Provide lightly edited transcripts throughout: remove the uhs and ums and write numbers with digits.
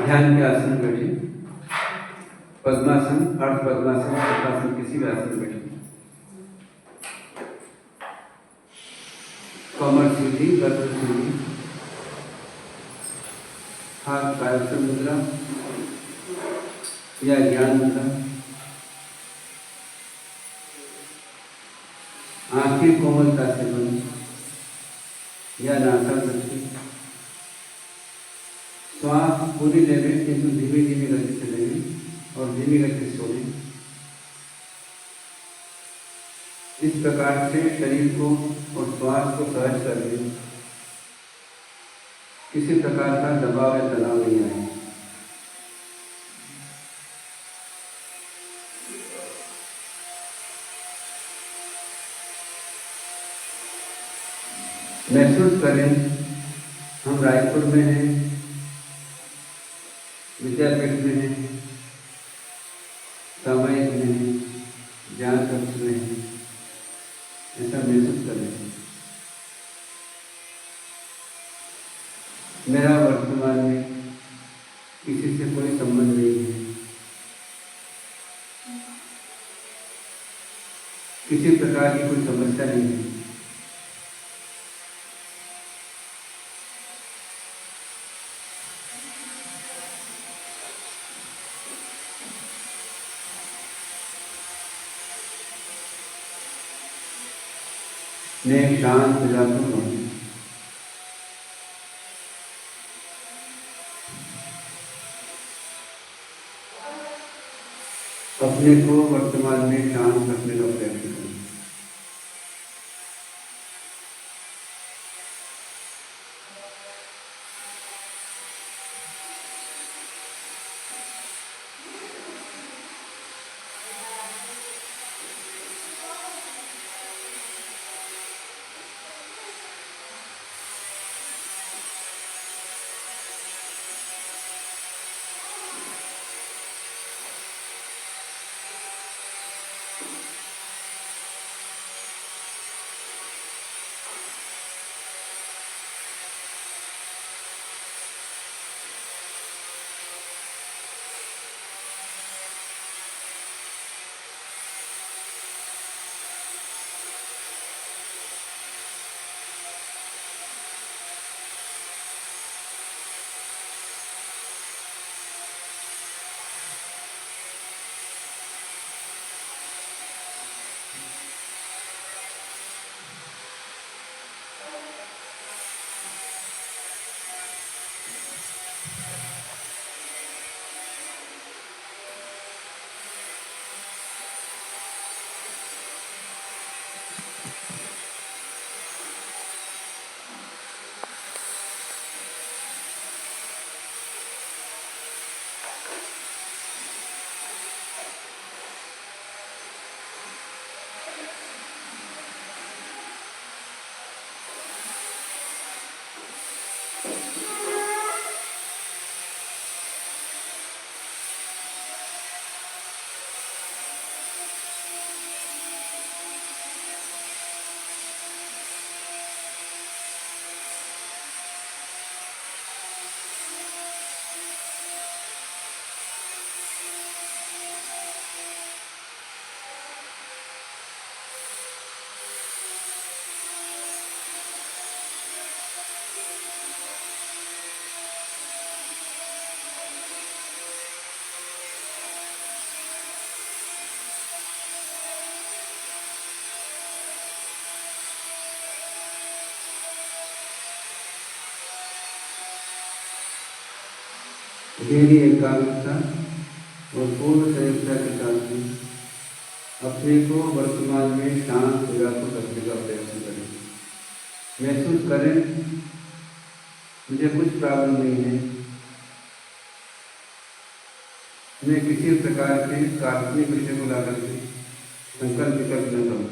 ध्यान के आसन में बैठे, पद्मासन, अर्ध पद्मासन, सुखासन, किसी भी आसन में बैठे। कमर सीधी, गर्दन सीधी, हाथ कायस्थ मुद्रा या ज्ञान मुद्रा, आंखें कोमलता से बंद या नासाग्रस्ती। श्वास पूरी लें किंतु धीमी धीमी गति से लें और धीमी गति से छोड़ें। इस प्रकार से शरीर को और श्वास को सहज कर लें। किसी प्रकार का दबाव या तनाव नहीं आए। महसूस करें हम रायपुर में हैं, विद्यापीठ में हैं, सामायिक में हैं, ज्ञान कक्ष में हैं, ऐसा महसूस करें। मेरा वर्तमान में किसी से कोई संबंध नहीं है, किसी प्रकार की कोई समस्या नहीं है। मैं शांत इलाकों में अपने को वर्तमान में शांत रखने का प्रयास करें। गहरी एकाग्रता और पूर्ण संयमता के साथ में अपने को वर्तमान में शांत जगह को रखने का प्रयत्न करें। महसूस करें मुझे कुछ प्रॉब्लम नहीं है, मैं किसी प्रकार के काल्पनिक विषय को लाकर के संकल्प विकल्प न करूँ।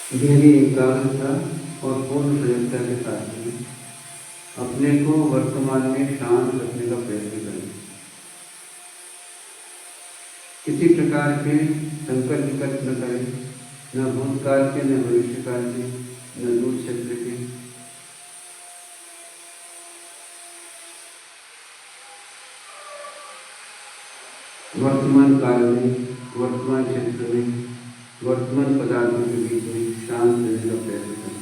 गहरी एकाग्रता और पूर्ण सजगता के साथ में अपने को वर्तमान में शांत रखने का प्रयत्न करें। किसी प्रकार के संकल्प विकल्प न करें, न भूतकाल के, न भविष्यकाल के, न दूर क्षेत्र के। वर्तमान काल में, वर्तमान क्षेत्र में, वर्तमान पदार्थों के बीच में शांत रहने का प्रयत्न करें।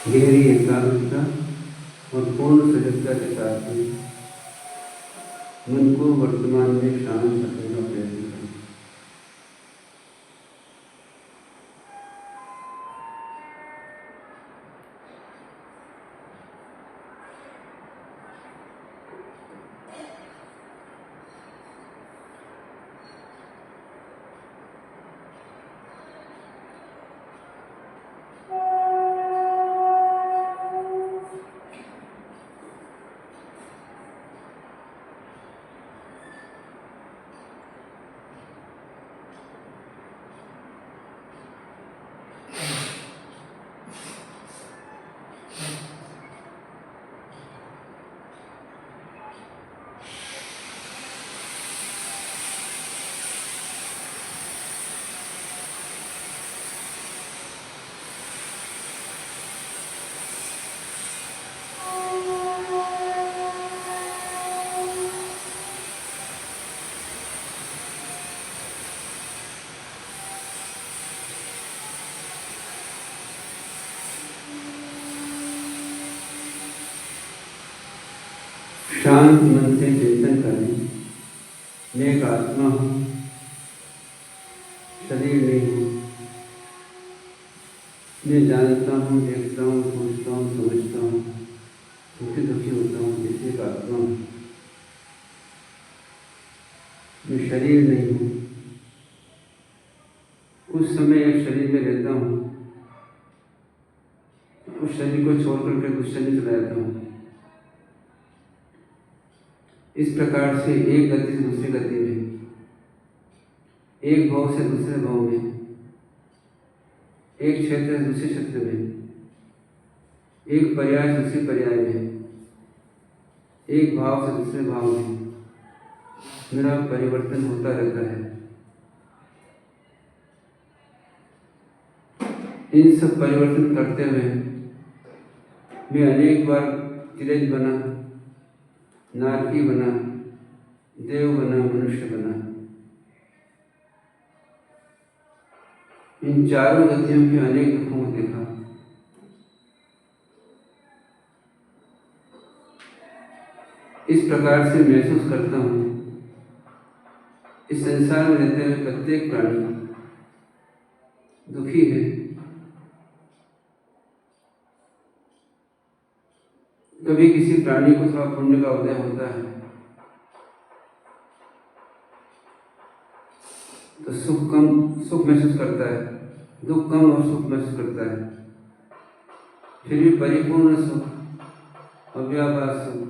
गहरी एकाग्रता और पूर्ण सजगता के साथ में मन को वर्तमान में शांत रखने का प्रयत्न करें। शांत मन से चिंतन करें, मैं एक आत्मा हूँ, शरीर नहीं हूँ। मैं जानता हूँ, देखता हूँ, सोचता हूँ, समझता हूँ, सुखी दुखी होता हूँ, इसी एक आत्मा हूँ। मैं शरीर नहीं हूँ। कुछ समय एक शरीर में रहता हूँ, उस शरीर को छोड़ करके दूसरे में चला जाता हूँ। इस प्रकार से एक गति से दूसरी गति में, एक भाव से दूसरे भाव में, एक क्षेत्र से दूसरे क्षेत्र में, एक पर्याय से दूसरे पर्याय में, एक भाव से दूसरे भाव में मेरा परिवर्तन होता रहता है। इन सब परिवर्तन करते हुए मैं अनेक बार तिरज बना, नारकी बना, देव बना, मनुष्य बना। इन चारों गतियों के अनेक दुखों को देखा। इस प्रकार से महसूस करता हूँ, इस संसार में रहते हुए प्रत्येक प्राणी दुखी है। कभी किसी प्राणी को थोड़ा पुण्य का उदय होता है तो सुख महसूस करता है, दुख कम और सुख महसूस करता है। फिर भी परिपूर्ण सुख, अव्याभास सुख,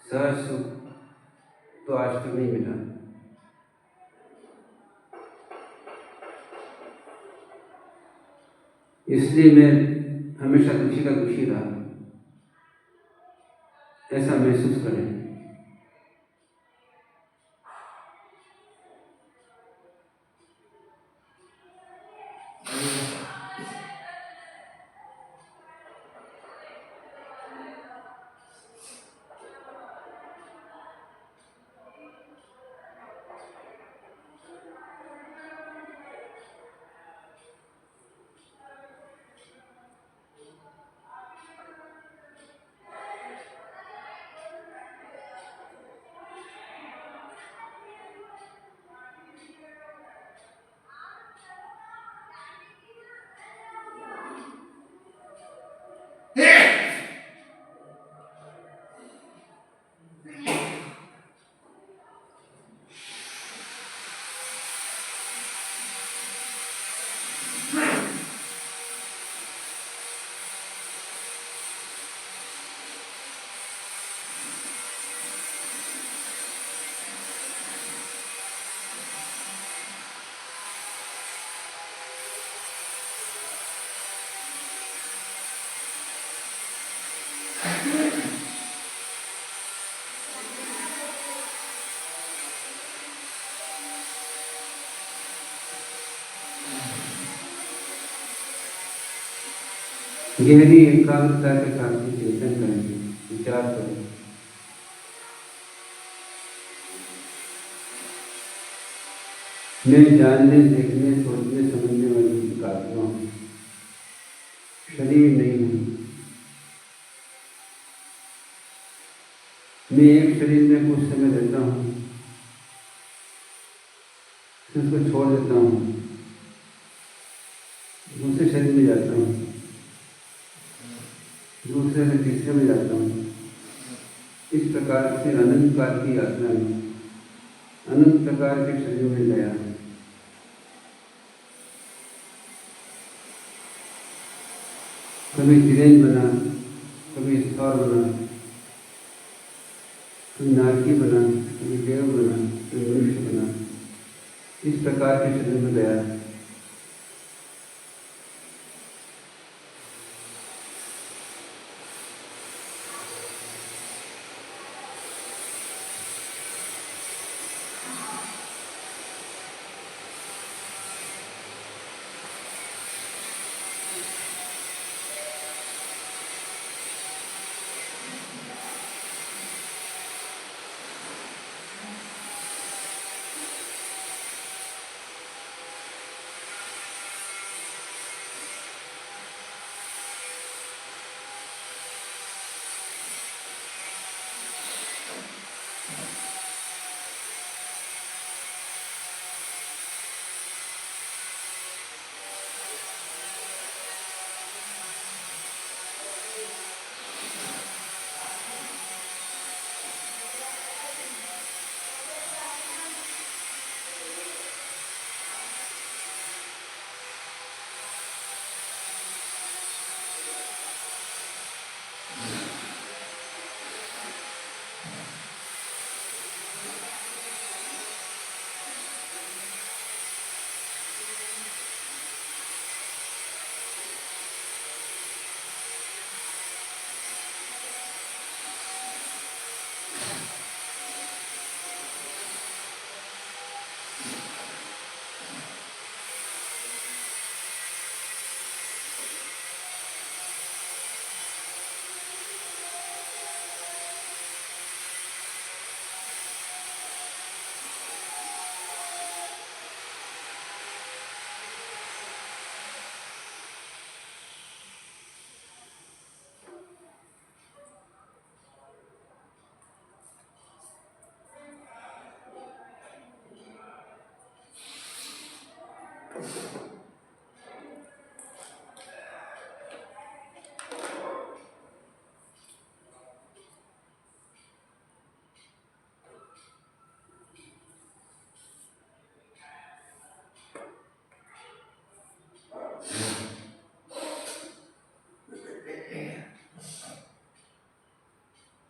सहज सुख तो आज तक नहीं मिला। इसलिए मैं हमेशा दुखी का दुखी रहा, ऐसा महसूस करें। गहरी एकाग्रता के साथ चिंतन करेंगे, विचार करें। मैं जानने, देखने, सोचने, समझने वाली आत्मा हूँ, शरीर नहीं हूँ। मैं एक शरीर में कुछ समय रहता हूँ, फिर उसको छोड़ देता हूँ, दूसरे शरीर में जाता हूँ, दूसरे से तीसरे में जाता हूँ। इस प्रकार से अनंत काल की यात्रा में अनंत प्रकार के शरीरों में गया। कभी धीरेन्द्र बना, कभी ईश्वर बना, कभी नारकी बना, कभी देव बना, कभी मनुष्य बना। इस प्रकार के शरीर में गया।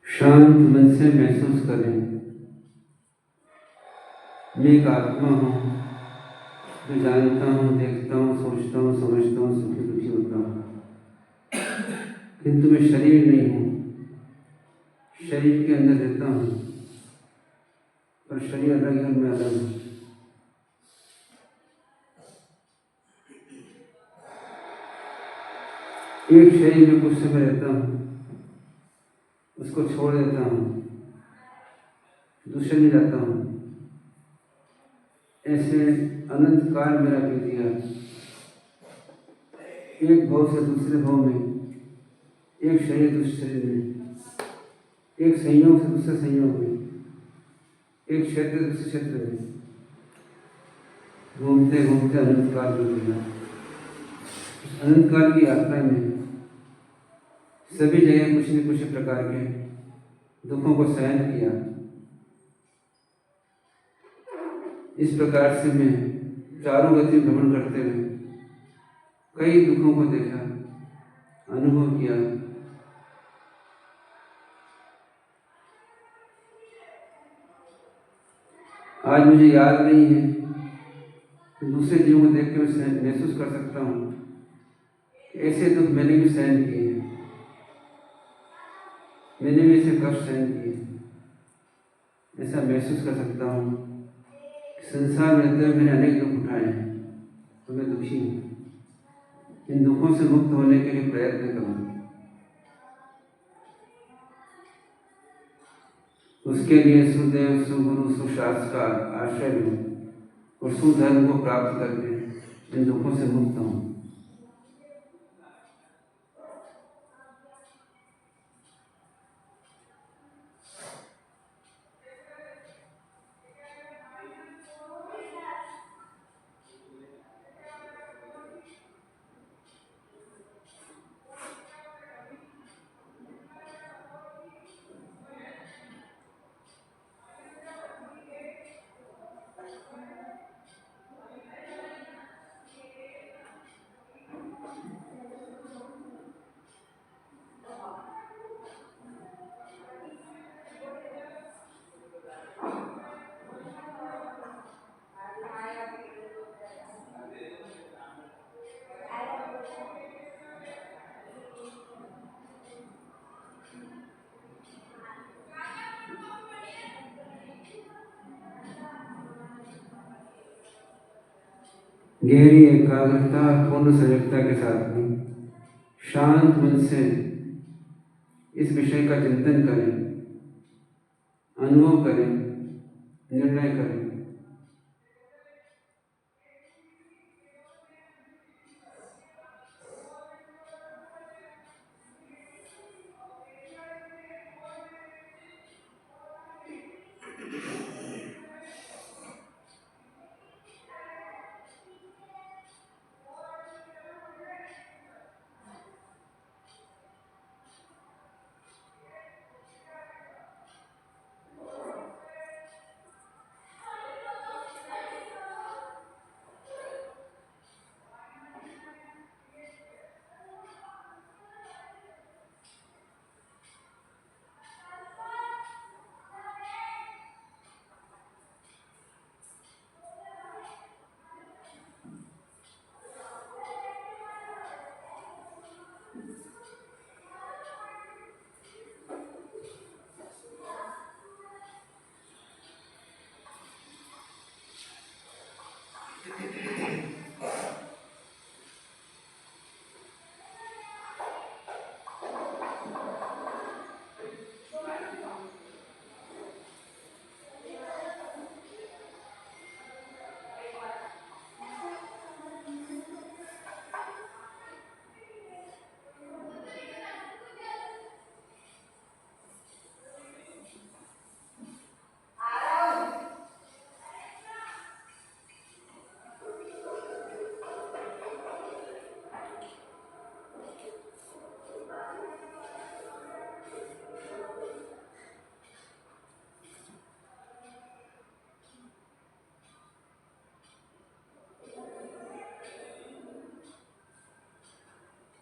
शांत मन से महसूस करें, मैं एक आत्मा हूँ जो जानता हूँ, देखता हूँ, सोचता हूँ, समझता हूँ, सुखी दुखी होता सुनता हूँ, किंतु मैं शरीर नहीं हूँ, शरीर के अंदर रहता हूँ, पर शरीर अलग है, मैं अलग हूँ। एक शरीर में कुछ समय रहता हूँ, उसको छोड़ देता हूँ, दूसरे में जाता हूँ। ऐसे अनंत काल मेरा बीत गया, एक भाव से दूसरे भाव में, एक शरीर दूसरे शरीर में, एक संयोग से दूसरे संयोग में, एक क्षेत्र दूसरे क्षेत्र में, घूमते घूमते अनंत काल बीत गया। अनंत काल की यात्रा में सभी जगह कुछ न कुछ प्रकार के दुखों को सहन किया। इस प्रकार से मैं चारों गति भ्रमण करते हुए कई दुखों को देखा, अनुभव किया। आज मुझे याद नहीं है कि दूसरे जीवों को देख के मैं महसूस कर सकता हूँ कि ऐसे दुख मैंने भी सहन किए हैं, मैंने भी ऐसे कष्ट सहन किए। ऐसा महसूस कर सकता हूँ कि संसार में रहते हुए मैंने अनेक दुख उठाए हैं, तो मैं दुखी हूँ। इन दुखों से मुक्त होने के लिए प्रयत्न करूँ, उसके लिए सुदेव, सुगुरु, सुशास्त्र का आश्रय लूँ और सुधर्म को प्राप्त करके इन दुखों से मुक्त हूँ। गहरी एकाग्रता, पूर्ण सजगता के साथ में शांत मन से इस विषय का चिंतन करें, अनुभव करें, निर्णय करें।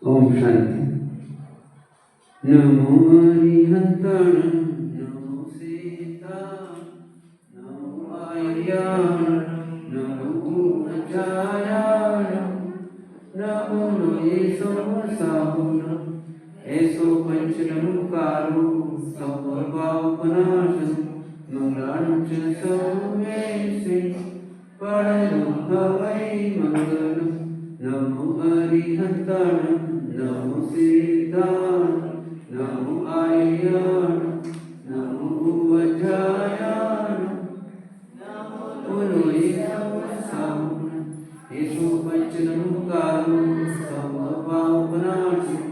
ओम शांति। नमो अरिहंतण, नमो सीता, नमो आर्याण, नमो पूर्णछायाण, नमो येशो साहुन ऐसो पंचनमुकारो संभवापनाशन मंगलांच सौमेशे परमहवै मंगलम नमो अरिहंताण नमो सीताण नमो आर्याण नमो वज्रायाण बोलो साहुन ऐसो पंचनमुकारो संभवापनाशन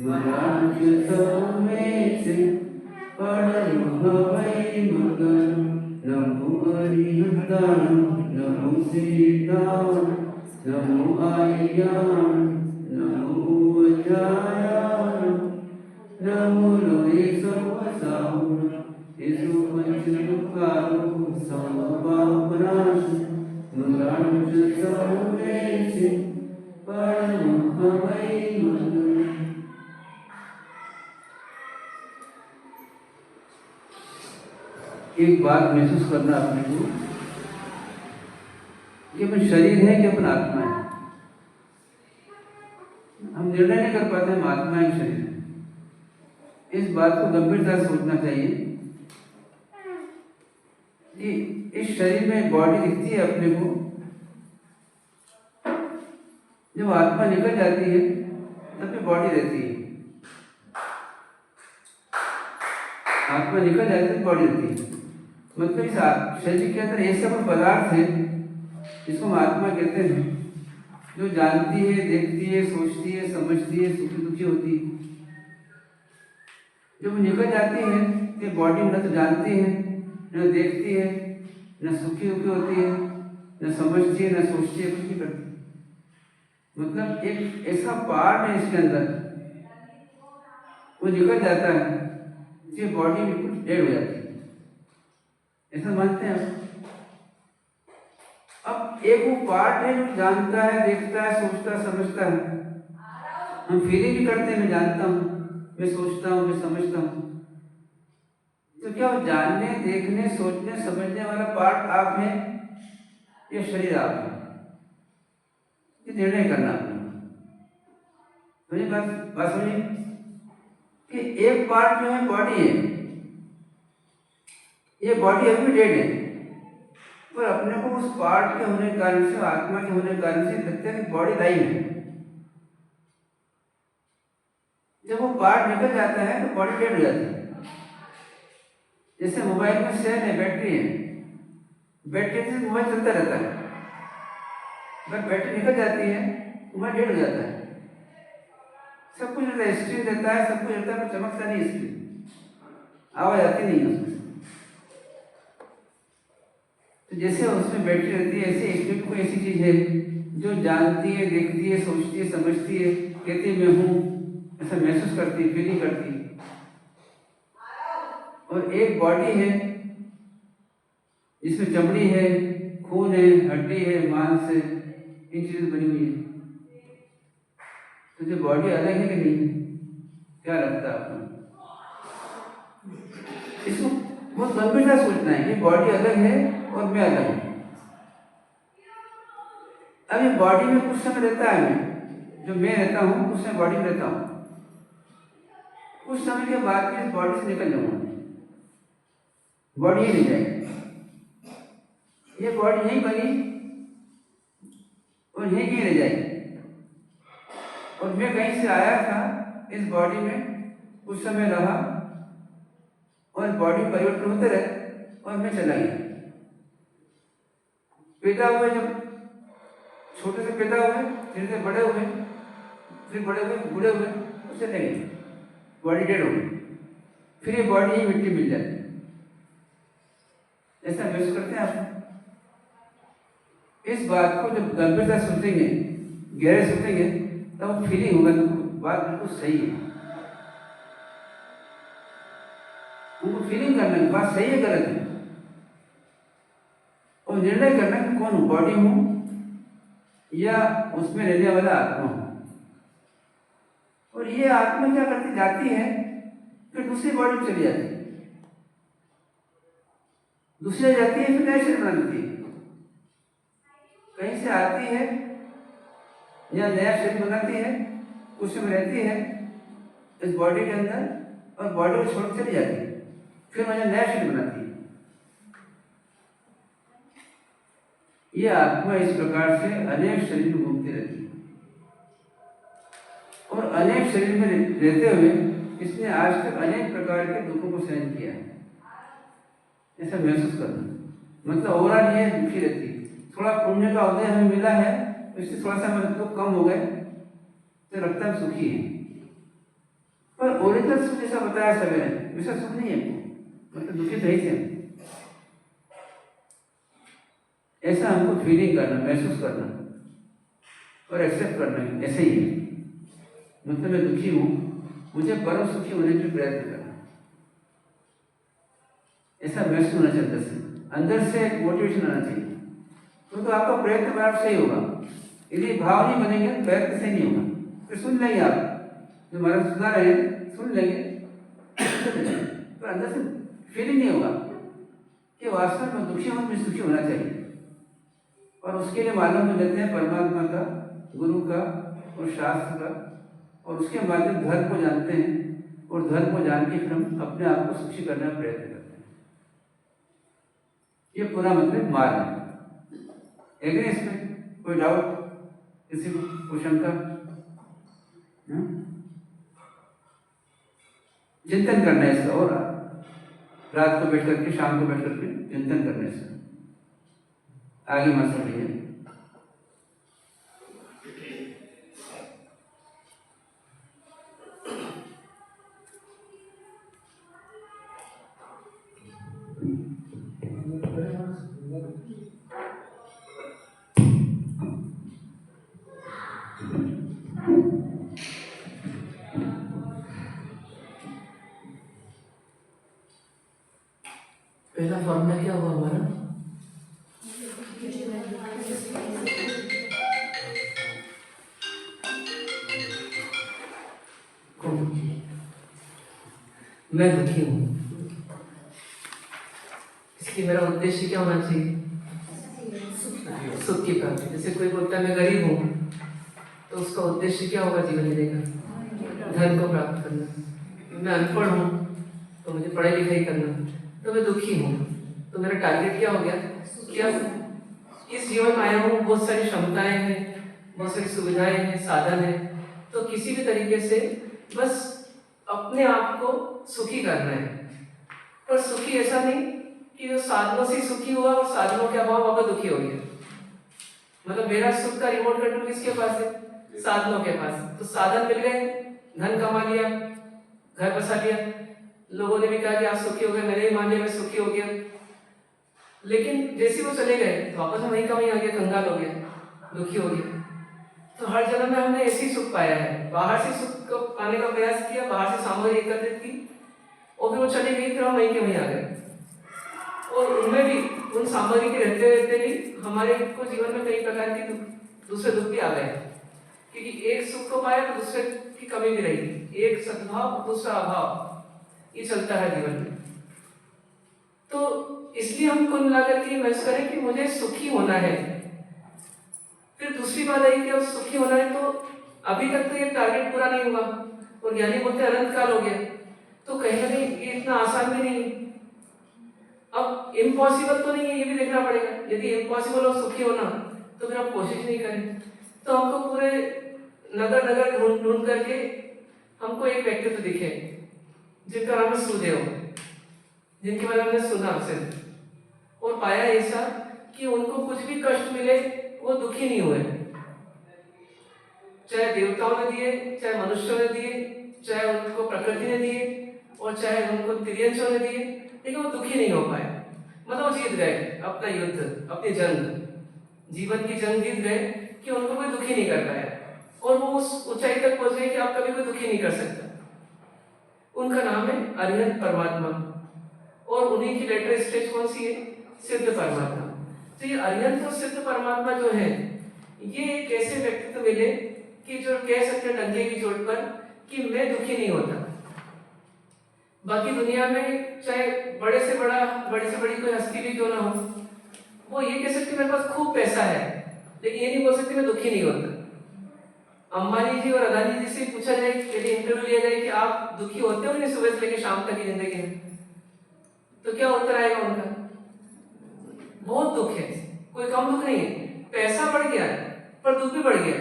मंगलांच सौमेशे परमहवै मंगलम नमो अरिहंताण नमो सीताण नमो आर्याण नमो वज्रायाण नमो लोये सर्वसाहुन ऐसो पंचनमुकारो संभवापनाशन मंगलांच सौमेशे परमहवै मंगलम। एक बात महसूस करना अपने को कि अपन शरीर है कि अपन आत्मा है। हम निर्णय नहीं कर पाते हम आत्मा है शरीर है। इस बात को गंभीरता से सोचना चाहिए कि इस शरीर में बॉडी दिखती है अपने को, जब आत्मा निकल जाती है तब भी बॉडी रहती है। आत्मा निकल जाती है बॉडी रहती है। मतलब इस शरीर के अंदर ऐसा कोई पदार्थ है जिसको हम आत्मा कहते हैं, जो जानती है, देखती है, सोचती है, समझती है, सुखी दुखी होती है। जब वो निकल जाती है कि बॉडी न तो जानती है, न देखती है, न सुखी दुखी होती है, न समझती है, न सोचती है, कुछ नहीं करती। मतलब एक ऐसा पार्ट है इसके अंदर, वो निकल जाता है कि बॉडी बिल्कुल डेड हो जाती है। ऐसा मानते हैं आप? अब एक वो पार्ट है जो जानता है, देखता है, सोचता, समझता है। हम फीलिंग भी करते हैं, मैं जानता हूँ, मैं सोचता हूँ, मैं समझता हूँ। तो क्या वो जानने, देखने, सोचने, समझने वाला पार्ट आप हैं या शरीर आप है? ये निर्णय करना आपने। मुझे बात समझिए कि एक पार्ट जो है बॉडी है, ये बॉडी अभी भी डेड है, पर अपने को उस पार्ट के होने के कारण से, आत्मा के होने के कारण से लगता है कि बॉडी लाइव है। जब वो पार्ट निकल जाता है तो बॉडी डेड हो जाती है। जैसे मोबाइल में सेल है, बैटरी है, बैटरी से मोबाइल चलता रहता है, पर बैटरी निकल जाती है, मोबाइल डेड हो जाता है। सब कुछ रहता है, स्क्रीन रहता है, सब कुछ रहता है, पर चमकता नहीं स्क्रीन, आवाज आती नहीं है उसमें। तो जैसे उसमें बैटरी रहती है, ऐसे इसमें कोई ऐसी चीज है जो जानती है, देखती है, सोचती है, समझती है, कहती है मैं हूँ, ऐसा महसूस करती है, फीलिंग करती है। और एक बॉडी है जिसमें चमड़ी है, खून है, हड्डी है, मांस है, इन चीजें बनी हुई है। तो जो बॉडी अलग है कि नहीं, क्या लगता है आपको? इसको बहुत गंभीरता सोचना है कि बॉडी अलग है और मैं अलग हूं। अब ये बॉडी में कुछ समय रहता है, जो मैं रहता हूँ कुछ समय बॉडी में रहता हूँ, कुछ समय के बाद में इस बॉडी से निकल जाऊंगा, बॉडी ही नहीं जाएगी। ये बॉडी यहीं बनी और यहीं कहीं रह जाएगी। और मैं कहीं से आया था, इस बॉडी में कुछ समय रहा और बॉडी परिवर्तन होते रहे और मैं चला गया। पैदा हुए, जब छोटे से पैदा हुए, धीरे धीरे बड़े हुए, फिर बड़े हुए, बूढ़े हुए, उससे नहीं, बॉडी डेड हो गई। फिर ये बॉडी ही मिट्टी मिल जाती है। ऐसा महसूस करते हैं आप? इस बात को जब गंभीरता सोचेंगे, गहरे सोचेंगे, तब तो फीलिंग होगा तो बात बिल्कुल सही है। उनको फीलिंग करना है बात सही है गलत है, और निर्णय करना कि कौन हूं, बॉडी हूं या उसमें रहने वाला आत्मा हूं। और ये आत्मा क्या करती जाती है, फिर दूसरी बॉडी में चली जाती है, दूसरी जाती है, फिर नया शरीर बना लेती है। कहीं से आती है या नया शरीर बनाती है, कुछ समय रहती है इस बॉडी के अंदर और बॉडी को छोड़ चली जाती है, फिर मुझे नया शरीर बनाती है। ये आत्मा इस प्रकार से अनेक शरीर में घूमती रहती है और अनेक शरीर में रहते हुए इसने आज तक अनेक प्रकार के दुखों को सहन किया है। ऐसा महसूस करना, मतलब ओवरऑल ये दुखी रहती है। थोड़ा पुण्य का उदय हमें मिला है, इससे थोड़ा सा मतलब दुख कम हो गए तो लगता है सुखी है, पर ओरिजिनल सुख जैसा बताया सवेरे वैसा सुख नहीं है, मतलब दुखी तो ही थे। ऐसा हमको फीलिंग करना, महसूस करना और एक्सेप्ट करना, ऐसे ही है। मतलब मैं दुखी हूँ, मुझे परम सुखी होने के प्रयत्न करना, ऐसा महसूस होना चाहिए। अंदर से एक मोटिवेशन आना चाहिए, तो आपका प्रयत्न बराबर सही होगा। यदि भाव नहीं बनेंगे प्रयत्न सही नहीं होगा। फिर सुन लेंगे आप जो महाराज सुना रहे हैं, सुन लेंगे पर अंदर से फीलिंग नहीं होगा कि वास्तव में दुखी होने में सुखी होना चाहिए। और उसके लिए मालूम हो लेते हैं परमात्मा का, गुरु का और शास्त्र का, और उसके माध्यम धर्म को जानते हैं और धर्म को जान के फिर हम अपने आप को सुखी करने का प्रयत्न करते हैं। ये पूरा मतलब मार्ग है। एक इसमें कोई डाउट, किसी को शंका? चिंतन करना है इसका, और रात को बैठ करके, शाम को बैठ करके चिंतन करना है इसका। आगे मत समझिए। पहला फॉर्मूला क्या हुआ हमारा? मैं दुखी हूँ, इसलिए मेरा उद्देश्य क्या होना चाहिए? सुख की प्राप्ति। जैसे कोई बोलता है मैं गरीब हूँ, तो उसका उद्देश्य क्या होगा जीवन जीने का? धन को प्राप्त करना। मैं अनपढ़ हूँ तो मुझे पढ़ाई लिखाई करना, तो मैं दुखी हूँ, तो मेरा टारगेट क्या हो गया? क्या इस जीवन में आया हूँ, बहुत सारी क्षमताएं हैं, बहुत सारी सुविधाएं हैं, साधन है, तो किसी भी तरीके से बस अपने आप को सुखी करना है। पर सुखी ऐसा नहीं कि जो साधनों से सुखी हुआ और साधनों के अभाव वहां दुखी हो गया। मतलब मेरा सुख का रिमोट कंट्रोल किसके पास है? साधनों के पास। तो साधन मिल गए, धन कमा लिया, घर बसा लिया, लोगों ने भी कहा कि आप सुखी हो गए, मैंने भी मान लिया मैं सुखी हो गया। लेकिन जैसे वो चले गए तो वापस में वहीं का वहीं आ गया, कंगाल हो गया, दुखी हो गया। तो हर जन्म में हमने ऐसी सुख पाया है, बाहर से सुख को पाने का प्रयास किया, बाहर से सामग्री एकत्रित की और फिर वो चली गई, फिर हम वहीं के वहीं आ गए। और उनमें भी, उन सामग्री के रहते रहते भी हमारे को जीवन में कई प्रकार के दूसरे दुख भी आ गए, क्योंकि एक सुख को पाया तो दूसरे की कमी भी रही, एक सद्भाव दूसरा अभाव, ये चलता है जीवन में। तो इसलिए हम कुल मिलाकर के महसूस करें कि मुझे सुखी होना है। फिर दूसरी बात आई कि अब सुखी होना है तो अभी तक तो ये टारगेट पूरा नहीं हुआ और ज्ञानी बोलते अनंत काल हो गया, तो कहीं ना कहीं ये इतना आसान भी नहीं है। अब इम्पॉसिबल तो नहीं है, ये भी देखना पड़ेगा। यदि इम्पॉसिबल हो सुखी होना तो फिर हम कोशिश नहीं करें। तो हमको पूरे नगर नगर ढूंढ करके हमको एक व्यक्तित्व दिखे जिनका नाम है सुदेव, जिनके बारे में हमने सुना सिर्फ और पाया ऐसा कि उनको कुछ भी कष्ट मिले वो दुखी नहीं हुए, चाहे देवताओं ने दिए, चाहे मनुष्यों ने दिए, चाहे उनको प्रकृति ने दिए और चाहे उनको तिर्यंशों ने दिए, लेकिन वो दुखी नहीं हो पाए। मतलब वो जीत गए अपना युद्ध, अपनी जंग, जीवन की जंग जीत गए कि उनको कोई दुखी नहीं कर पाया और वो उस ऊंचाई तक पहुंच गए कि आप कभी कोई दुखी नहीं कर सकता। उनका नाम है अरिहंत परमात्मा और उन्हीं की लेटर स्टेज कौन सी है? सिद्ध परमात्मा। तो ये अरिहंत और सिद्ध परमात्मा जो है, ये एक ऐसे व्यक्तित्व मिले कि जो कह सकते हैं डंके की चोट पर कि मैं दुखी नहीं होता। बाकी दुनिया में चाहे बड़े से बड़ी कोई हस्ती भी क्यों ना हो, वो ये कह सकते मेरे पास खूब पैसा है, लेकिन ये नहीं बोल सकते मैं दुखी नहीं होता। अंबानी जी और अदानी जी से पूछा जाए, यदि इंटरव्यू लिया जाए कि आप दुखी होते हो नहीं सुबह से लेकर शाम तक की जिंदगी में, तो क्या उत्तर आएगा उनका? बहुत दुख है, कोई कम दुख नहीं है। पैसा बढ़ गया पर दुख भी बढ़ गया,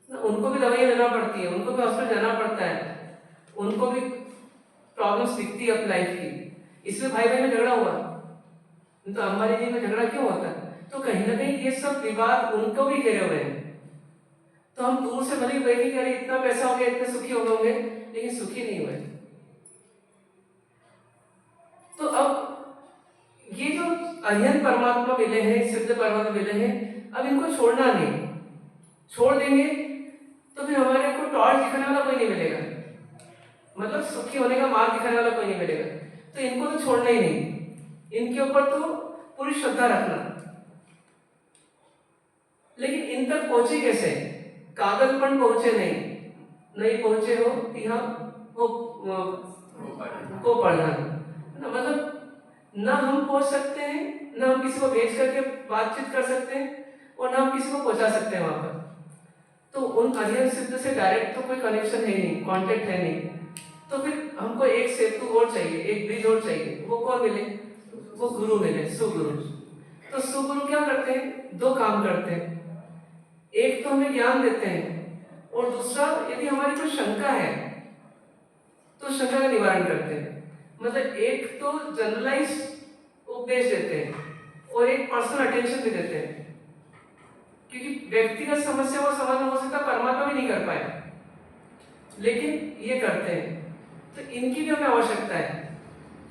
उनको भी दवाइयां लेना पड़ती है, उनको भी हॉस्पिटल जाना पड़ता है, उनको भी प्रॉब्लम्स दिखती है अपनी लाइफ की। इसलिए भाई भाई में झगड़ा हुआ, तो अंबानी जी में झगड़ा क्यों होता है? तो कहीं ना कहीं ये सब विवाद उनको भी घेरे हुए हैं। तो हम दूर से भले देखें कि अरे इतना पैसा हो गया, इतने सुखी हो गए, लेकिन सुखी नहीं हुए। तो अब ये जो अरिहंत परमात्मा मिले हैं, सिद्ध परमात्मा मिले हैं, अब इनको छोड़ना नहीं। छोड़ देंगे तो फिर हमारे को टॉर्च दिखाने वाला कोई नहीं मिलेगा, मतलब सुखी होने का मार्ग दिखाने वाला कोई नहीं मिलेगा। तो इनको तो छोड़ना ही नहीं, इनके ऊपर तो पूरी श्रद्धा रखना। लेकिन इन तक पहुंचे कैसे? कागलपन पहुंचे नहीं पहुंचे हो यहाँ को पढ़ना, मतलब ना हम पहुंच सकते हैं, ना हम किसी को भेज करके बातचीत कर सकते हैं, और ना हम किसी को पहुंचा सकते हैं वहां पर। तो उन अरिहंत सिद्ध से डायरेक्ट तो कोई कनेक्शन है नहीं, कांटेक्ट है नहीं। तो फिर हमको एक सेतु और चाहिए, एक ब्रिज और चाहिए। वो कौन मिले? वो गुरु मिले, सुगुरु। तो सुगुरु क्या करते हैं? दो काम करते हैं, एक तो हमें ज्ञान देते हैं, और दूसरा यदि हमारी कोई शंका है तो शंका का निवारण करते हैं। मतलब एक तो जनरलाइज उपदेश देते हैं और एक पर्सनल अटेंशन भी देते हैं, क्योंकि व्यक्तिगत समस्या वो समाधान हो सकता परमात्मा भी नहीं कर पाए, लेकिन ये करते हैं। तो इनकी भी हमें आवश्यकता है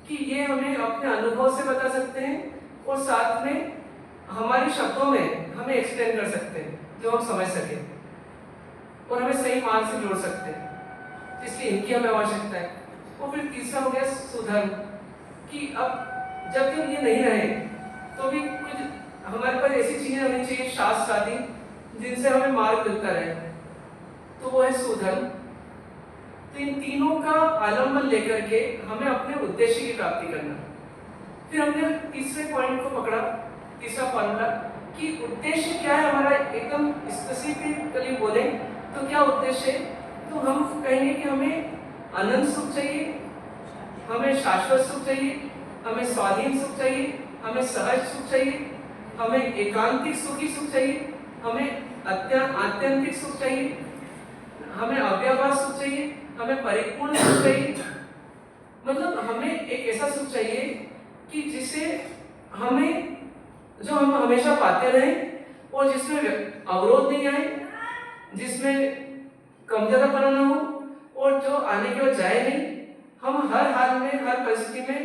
कि ये हमें अपने अनुभव से बता सकते हैं, और साथ में हमारे शब्दों में हमें एक्सप्लेन कर सकते हैं जो हम समझ सके, और हमें सही मार्ग से जोड़ सकते हैं। तो इसलिए इनकी हमें आवश्यकता है। और फिर तीसरा हो गया सुधर्म, कि अब जब तक ये नहीं रहे तो भी कुछ हमारे पास ऐसी चीजें होनी चाहिए, शास्त्र आदि, जिनसे हमें मार्ग मिलता रहे। तो वो है सुधर्म। तो इन तीनों का आलंबन लेकर के हमें अपने उद्देश्य की प्राप्ति करना। फिर हमने तीसरे पॉइंट को पकड़ा, तीसरा फॉर्मूला, कि उद्देश्य क्या है हमारा, एकदम स्पेसिफिकली बोले तो क्या उद्देश्य है? तो हम कहेंगे कि हमें अनंत सुख चाहिए, हमें शाश्वत सुख चाहिए, हमें स्वाधीन सुख चाहिए, हमें सहज सुख चाहिए, हमें एकांतिक सुखी सुख चाहिए, हमें आत्यंतिक सुख चाहिए, हमें अव्यवहार सुख चाहिए, हमें परिपूर्ण सुख चाहिए। मतलब हमें एक ऐसा सुख चाहिए कि जिसे हमें, जो हम हमेशा पाते रहें, और जिसमें अवरोध नहीं आए, जिसमें कम ज्यादापना ना हो, और जो आने के बाद जाए नहीं। हम हर हाल में, हर परिस्थिति में,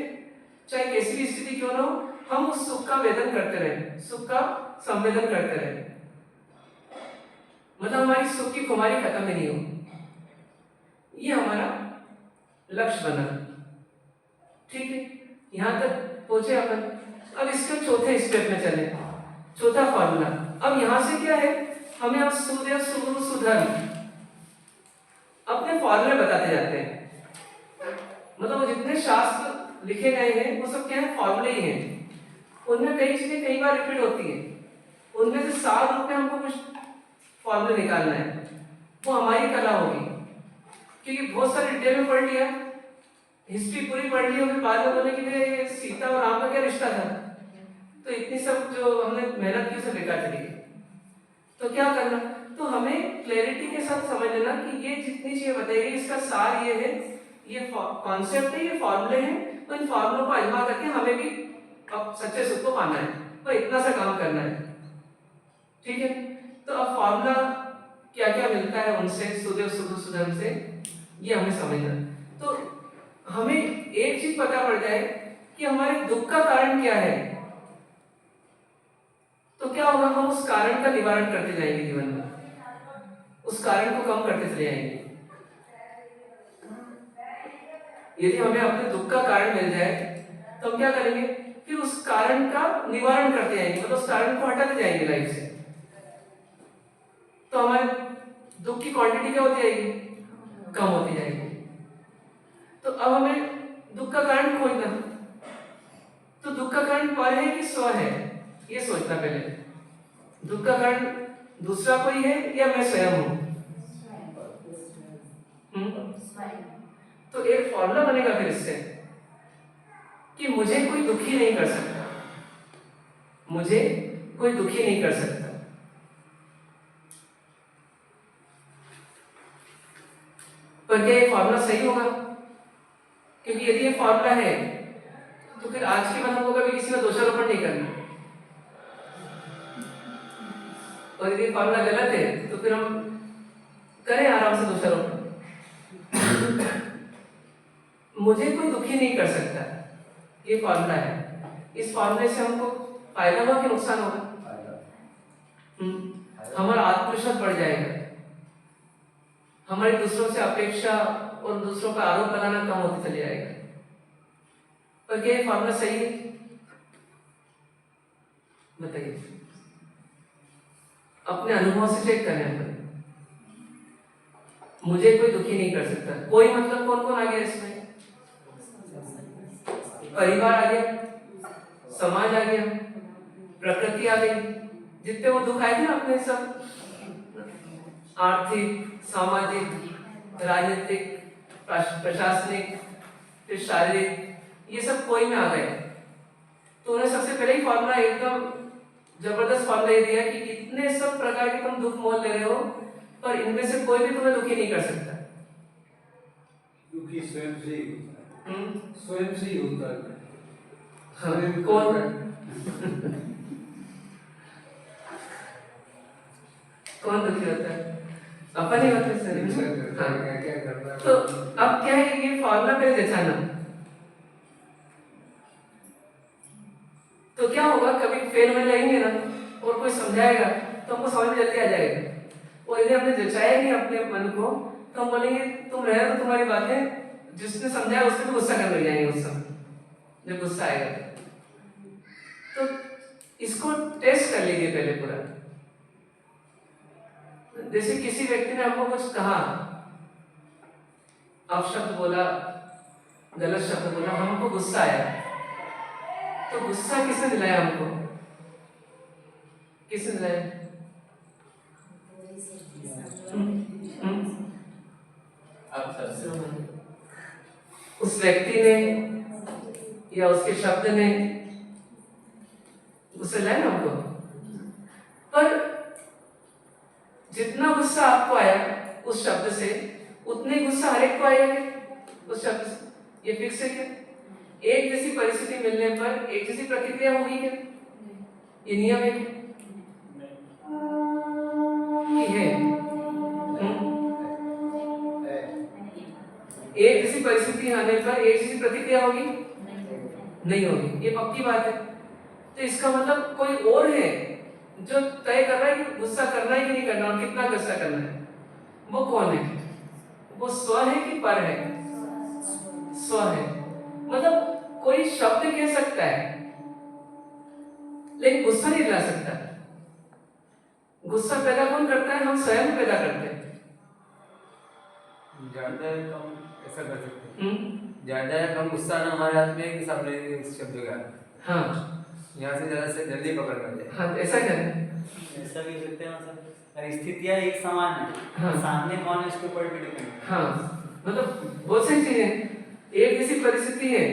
चाहे कैसी भी स्थिति क्यों ना हो, हम उस सुख का वेदन करते रहे, सुख का संवेदन करते रहे। मतलब हमारी सुख की खुमारी खत्म ही नहीं हो, ये हमारा लक्ष्य बना। ठीक है, यहां तक पहुंचे अपन। अब इसके चौथे स्टेप में चले, चौथा फॉर्मूला। अब यहां से क्या है, हमें अब सूर्य, सुगुरु, सुधर्म अपने फॉर्मूले बताते जाते हैं। मतलब वो जितने शास्त्र लिखे गए हैं वो सब क्या है, फॉर्मूले ही हैं। उनमें कई चीजें कई बार रिपीट होती हैं, उनमें से सार रूप में हमको कुछ फॉर्मूले निकालना है, वो हमारी कला होगी। क्योंकि बहुत सारे डिटेल में पढ़ लिया, हिस्ट्री पूरी पढ़ ली, और बाद में बोले कि सीता और राम का क्या रिश्ता था, तो इतनी सब जो हमने मेहनत की सब बेकार चली गई। तो क्या करना, तो हमें क्लैरिटी के साथ समझ लेना कि ये जितनी चीजें बताई गई इसका सार ये है, ये कॉन्सेप्ट है, ये फॉर्मूले हैं। तो इन फॉर्मूलों को आजमा करके हमें भी अब सच्चे सुख को पाना है, तो इतना सा काम करना है। ठीक है, तो अब फॉर्मूला क्या क्या मिलता है उनसे, सुदेव, सुगु, सुधर्म से, ये हमें समझना। तो हमें एक चीज पता पड़ जाए कि हमारे दुख का कारण क्या है, तो क्या होगा, हम उस कारण का निवारण करते जाएंगे जीवन में, उस कारण को कम करते चले जाएंगे। यदि हमें अपने दुख का कारण मिल जाए तो हम क्या करेंगे, फिर उस कारण का निवारण करते जाएंगे, मतलब उस कारण को हटाते जाएंगे लाइफ से। तो हमारे दुख की क्वांटिटी क्या होती जाएगी, कम होती जाएगी। तो अब हमें दुख का कारण खोजना, तो दुख का कारण पर है कि स्व है, ये सोचना पहले। दुख का कारण दूसरा कोई है या मैं स्वयं हूँ? तो एक फॉर्मूला बनेगा फिर इससे कि मुझे कोई दुखी नहीं कर सकता, मुझे कोई दुखी नहीं कर सकता। पर क्या ये फॉर्मूला सही होगा? क्योंकि यदि ये फॉर्मूला है तो फिर आज के बाद हमको कभी किसी में दोषारोपण नहीं करना, और यदि फॉर्मूला गलत है तो फिर हम करें आराम से दोषारोपण। मुझे कोई दुखी नहीं कर सकता, ये फॉर्मूला है। इस फॉर्मूले से हमको फायदा हुआ कि नुकसान होगा? हमारा आत्मविश्वास बढ़ जाएगा, हमारी दूसरों से अपेक्षा और दूसरों का आरोप लगाना कम होता चले जाएगा। पर क्या ये फॉर्मूला सही है? बताइए, अपने अनुभव से चेक करें अपन। मुझे कोई दुखी नहीं कर सकता, कोई मतलब कौन कौन आ गया इसमें? परिवार आ गया, समाज आ गया, प्रकृति आ गई, जितने वो दुख आए थे ना अपने सब, आर्थिक, सामाजिक, राजनीतिक, प्रशासनिक, फिर शारीरिक, ये सब कोई में आ गए। तो उन्हें सबसे पहले ही फॉर्मूला एकदम जबरदस्त फॉर्मूला ये दिया कि इतने सब प्रकार के तुम दुख मोल ले रहे हो, पर इनमें से कोई भी तुम्हें दुखी नहीं कर सकता। दुखी स्वयं से ही होता है, स्वयं से ही होता है। हाँ, कौन? कौन दुखी होता है? अपन ही होते सर। हाँ। तो अब क्या है, ये फॉर्मूला पे देखा ना, तो क्या होगा, कभी फेल में लगेंगे ना और कोई समझाएगा तो हमको समझ में जल्दी आ जाएगा, और यदि हमने जचाया नहीं अपने मन को तो हम बोलेंगे तुम रहे तो तुम्हारी बातें जिसने समझाया उससे भी गुस्सा करने लग जाएंगे उस समय, जब गुस्सा आएगा। तो इसको टेस्ट कर लीजिए पहले पूरा। जैसे किसी व्यक्ति ने आपको कुछ कहा, अपशब्द बोला, गलत शब्द बोला, हमको गुस्सा आया, तो गुस्सा किसने दिलाया हमको? किसने दिलाया? उस व्यक्ति ने या उसके शब्द ने गुस्सा दिलाया ना हमको। पर जितना गुस्सा आपको आया उस शब्द से, उतने गुस्सा हर एक को आएगा उस शब्द से, ये फिक्स है क्या? एक जैसी परिस्थिति मिलने पर एक जैसी प्रतिक्रिया होगी क्या? ये नियम है क्या? है? एक जैसी परिस्थिति आने पर एक जैसी प्रतिक्रिया होगी? नहीं होगी, ये पक्की बात है। तो इसका मतलब कोई और है जो तय कर रहा है कि गुस्सा करना है कि नहीं करना और कितना गुस्सा करना है। वो कौन है? वो स्व है कि पर है? स्व है। मतलब कोई शब्द कह सकता है लेकिन गुस्सा नहीं ला सकता। गुस्सा पैदा कौन करता है? हम स्वयं पैदा करते हैं। ज्यादा कम ऐसा कर सकते हैं। ज्यादा या कम गुस्सा ना हमारे हाथ में कि सामने इस शब्द का। हाँ, यहाँ से ज्यादा से जल्दी पकड़ कर जाए। हाँ, ऐसा करें। ऐसा भी सकते हैं, मतलब स्थितियाँ एक समान है। हाँ, सामने कौन है इसके ऊपर भी डिपेंड। हाँ, मतलब बहुत सारी चीजें, एक जैसी परिस्थिति है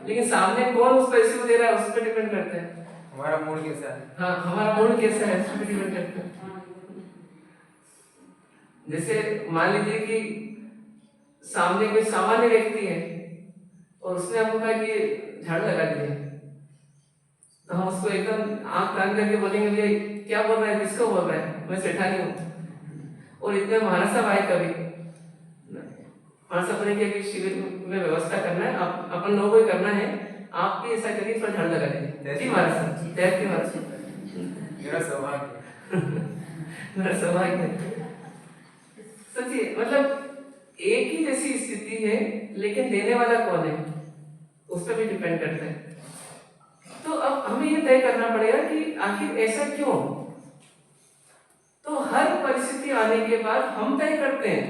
लेकिन सामने कौन उस परिस्थिति को दे रहा है उस पर डिपेंड करता है। हमारा मूड कैसा है? हाँ, हमारा मूड कैसा है उस पर डिपेंड करता है। जैसे मान लीजिए कि सामने कोई सामान्य व्यक्ति है और उसने आपको कहा कि झाड़ू लगा दिया, तो हम उसको एकदम आंख कान करके बोलेंगे भैया क्या बोल रहा है, किसको बोल रहा है, मैं सेठानी हूँ। और इतने महाराज साहब आए कभी, महाराज साहब ने कि शिविर में व्यवस्था करना है, आप अपन लोगों को ही करना है, आप भी ऐसा करिए, थोड़ा झाड़ू लगा दीजिए। जी महाराज साहब, जय जी महाराज साहब। मेरा सौभाग्य। मेरा सौभाग्य। सोचिए, मतलब एक ही जैसी स्थिति है लेकिन देने वाला कौन है उस पर भी डिपेंड करता है। तो अब हमें ये तय करना पड़ेगा कि आखिर ऐसा क्यों। तो हर परिस्थिति आने के बाद हम तय करते हैं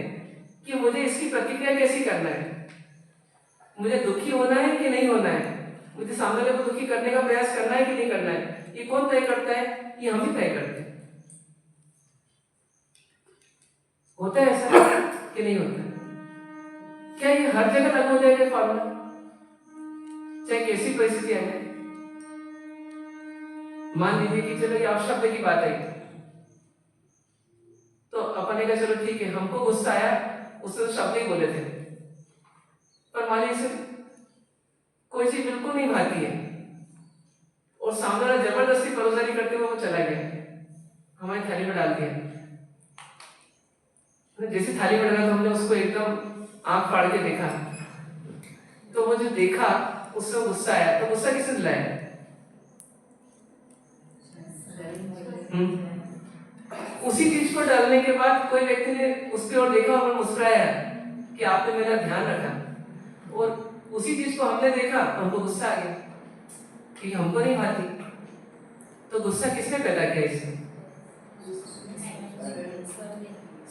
कि मुझे इसकी प्रतिक्रिया कैसी करना है, मुझे दुखी होना है कि नहीं होना है, मुझे सामने वाले को दुखी करने का प्रयास करना है कि नहीं करना है। ये कौन तय करता है? ये हम ही तय करते हैं। होता है ऐसा कि नहीं होता? क्या ये हर जगह लागू हो जाएगा फॉर्मूला, चाहे कैसी परिस्थिति आ जाए? मान लीजिए कि चलो ये शब्द की बात आई, तो अपन ने कहा चलो ठीक है, हमको गुस्सा आया, उसने तो शब्द ही बोले थे, पर मान लीजिए कोई चीज बिल्कुल नहीं भाती है और सामने वाला जबरदस्ती परोसारी करते हुए वो चला गया, हमारी थाली में डाल दिया। जैसे थाली में डाला तो हमने उसको एकदम आंख फाड़ के देखा, तो वो जो देखा उससे गुस्सा आया, तो गुस्सा किसने दिलाया? उसी चीज को डालने के बाद कोई व्यक्ति ने उसकी ओर देखा और मुस्कुराया कि आपने मेरा ध्यान रखा, और उसी चीज को हमने देखा, हमको गुस्सा आ गया कि हमको नहीं भाती। तो गुस्सा किसने पैदा किया इसमें?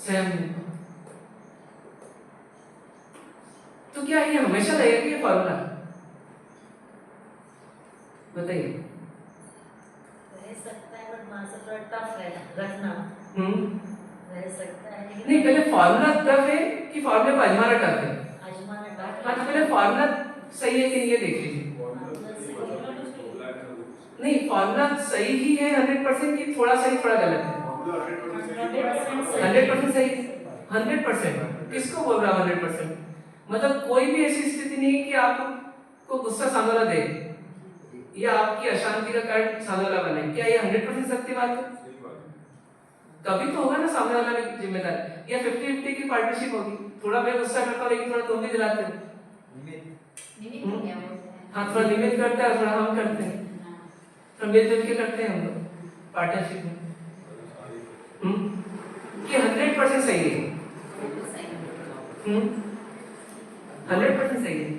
स्वयं ने। तो क्या ये हमेशा रहेगी ये फॉर्मूला? बताइए। रह सकता है, बट मां से थोड़ा टफ है रखना। रह सकता है नहीं, पहले फॉर्मूला टफ है कि फॉर्मूले को आजमाना टफ है? आजमाना टफ। हाँ, तो पहले फॉर्मूला सही है कि नहीं ये देख लीजिए। नहीं, फॉर्मूला सही ही है 100% की थोड़ा सही थोड़ा गलत है? 100% सही है। 100%? किसको बोल रहा हूँ 100%? मतलब कोई भी ऐसी स्थिति नहीं है कि आपको गुस्सा सामने वाला दे या आपकी अशांति का कारण सामने वाला बने। क्या ये 100% सत्य बात है? कभी तो होगा ना सामने वाला भी जिम्मेदार, या 50-50 की पार्टनरशिप होगी, थोड़ा मैं गुस्सा करता हूँ लेकिन थोड़ा तुम भी दिलाते हो। हाँ, थोड़ा लिमिट करता है, थोड़ा हम करते हैं, थोड़ा मिलजुल के करते हैं हम लोग पार्टनरशिप में। कि 100% सही है? 100% सही है।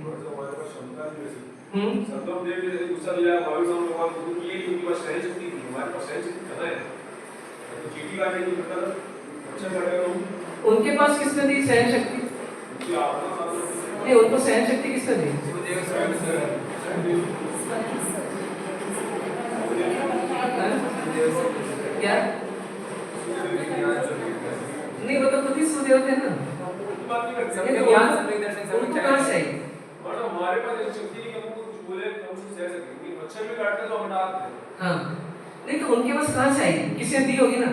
गुस्सा दिलाया भाभी साहब लोगों को कि ये उनकी बस सहन शक्ति थी, हमारे पास सहन शक्ति कहाँ है? तो चीटी काटने की पता अच्छा करेगा। उनके पास किसने दी सहन शक्ति? नहीं, उनको सहन शक्ति किसने दी? क्या? नहीं, वो तो खुद ही सुदेव थे ना। उनको कहाँ से आई? हमारे पास ऐसी शक्ति नहीं कि हमको कुछ बोले तो हम उसको सह सकें। मच्छर भी काटते तो हम डालते हैं। हाँ, नहीं तो उनके पास कहाँ से आई? किसने दी होगी ना?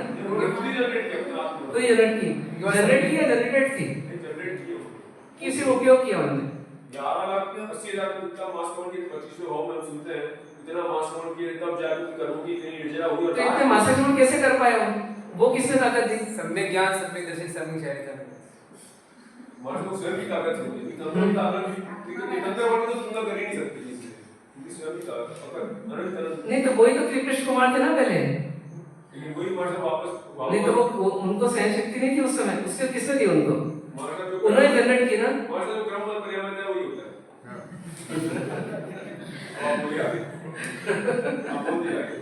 खुद ही जनरेट किया अपने आप को। तो जनरेट की, जनरेट की या जनरेटेड थी? जनरेट किया। किसी उपयोग किया उन्होंने? 11,80,000 का मास काउंट के 25वें भाव में हम सुनते हैं, इतना मास काउंट किए तब जागृत करोगी इतनी निर्जरा हुई। तो इतने मास काउंट कैसे कर पाया वो किसने ताकत दी? सम्यक ज्ञान, सम्यक दर्शन, सम्यक शरीर। हमारे को स्वयं की ताकत होगी, तंत्र की ताकत भी, लेकिन तंत्र वाले तो तुम कर ही नहीं सकते इसलिए, क्योंकि स्वयं की ताकत अनंत। नहीं, तो वही तो कृष्ण कुमार थे ना पहले, लेकिन वही हमारे से वापस नहीं तो वो उनको सहन शक्ति नहीं थी उस समय, उसके किसने दी उनको? हमारे का जो उन्होंने जनरेट की ना। हमारे से जो क्रम और पर्यावरण है वही होता है। आप बोलिए आगे, आप बोलिए आगे।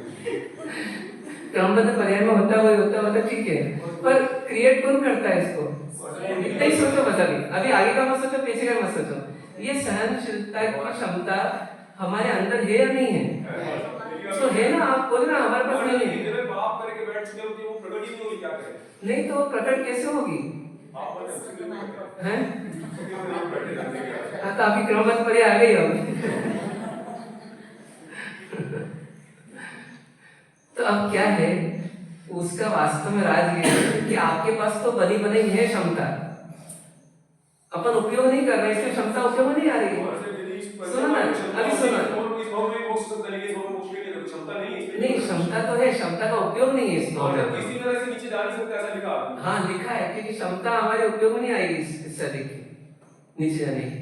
क्रमबद्ध पर्याय में होता वही होता मतलब ठीक है, पर क्रिएट कौन करता है इसको? इतना ही सोचो बस। अभी आगे का मत सोचो, पीछे का मत सोचो। ये सहनशीलता की क्षमता हमारे अंदर है या नहीं है? तो है ना, आप बोल ना हमारे पास नहीं है। जब आप करके बैठ चुके हो कि वो प्रकट ही नहीं होगी, क्या करें? नहीं तो प्रकट कैसे होगी? आप बता हैं? बैठे हाँ, तो अभी क्रमबद्ध पर्याय आ गई अब। तो अब क्या है उसका वास्तव में राज ये है कि आपके पास तो बनी बनाई है क्षमता, अपन उपयोग नहीं कर रहे, इसलिए क्षमता उपयोग में नहीं आ रही है। सुनो ना, अभी सुनो। नहीं, क्षमता तो है, क्षमता का उपयोग नहीं है इसमें। किसी तरह से नीचे जा नहीं सकता, ऐसा लिखा है। हाँ, लिखा है क्योंकि क्षमता हमारे उपयोग में नहीं आएगी इससे अधिक नीचे जाने की।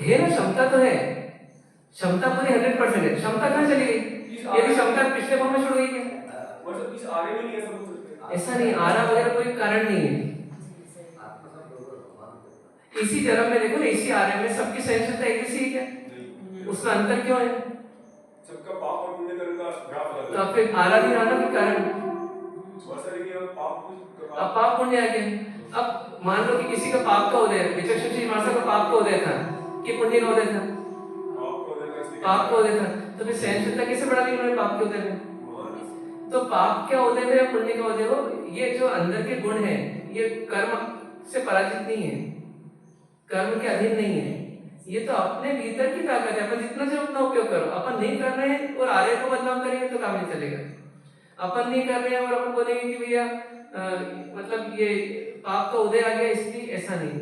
है ना, क्षमता तो है, क्षमता पूरी 100% है। क्षमता कहाँ चली गई? यदि क्षमता पिछले भाव में छोड़ गई क्या? ऐसा नहीं, आरा वगैरह कोई कारण नहीं है। इसी जन्म में देखो ना, इसी आरे में सबकी सहनशीलता एक जैसी है क्या? उसमें अंतर क्यों है? सबका पाप और पुण्य कर्म का ग्राफ अलग है। तो फिर आरा भी आना के कारण अब पाप पुण्य आ गया। अब मान लो कि किसी का पाप का उदय, विचक्षण मासा का पाप का उदय था कि पुण्य का उदय था? पाप का उदय था। तो फिर सहनशीलता कैसे बढ़ा दी उन्होंने पाप के उदय में? तो पाप क्या उदय हो या पुण्य का उदय हो, ये जो अंदर के गुण है ये कर्म से पराजित नहीं है, कर्म के अधीन नहीं है। ये तो अपने भीतर की ताकत है, अपन जितना से उतना उपयोग करो। अपन नहीं कर रहे हैं और आर्य को बदनाम करेंगे तो काम नहीं चलेगा। अपन नहीं कर रहे हैं और अपन बोलेंगे कि भैया मतलब ये पाप का उदय आ गया इसलिए, ऐसा नहीं।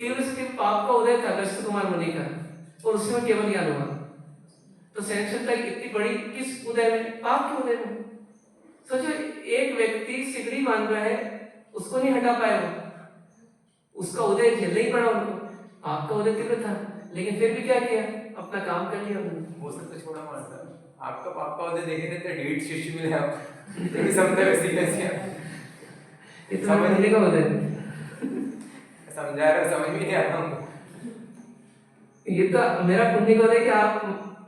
तीव्र से तीव्र पाप का उदय था अगस्त्य कुमार मुनि का, और उसमें केवल ज्ञान हुआ। तो सहनशीलता इतनी बड़ी किस उदय में? पाप के उदय में। सोचो, एक व्यक्ति सिगड़ी मान रहा है, उसको नहीं हटा पाया वो, उसका उदय झेलना ही पड़ा उनको। आपका उदय तीव्र था, लेकिन फिर भी क्या किया? अपना काम कर लिया उन्होंने। वो सब तो छोड़ा मारता, आपका पाप का उदय देखे थे तो 1.5 शिष्य मिले आपको, ये समझा वैसे कैसे इतना महीने का उदय समझा रहे हो, समझ में नहीं आता हमको। ये तो मेरा पुण्य का उदय कि आप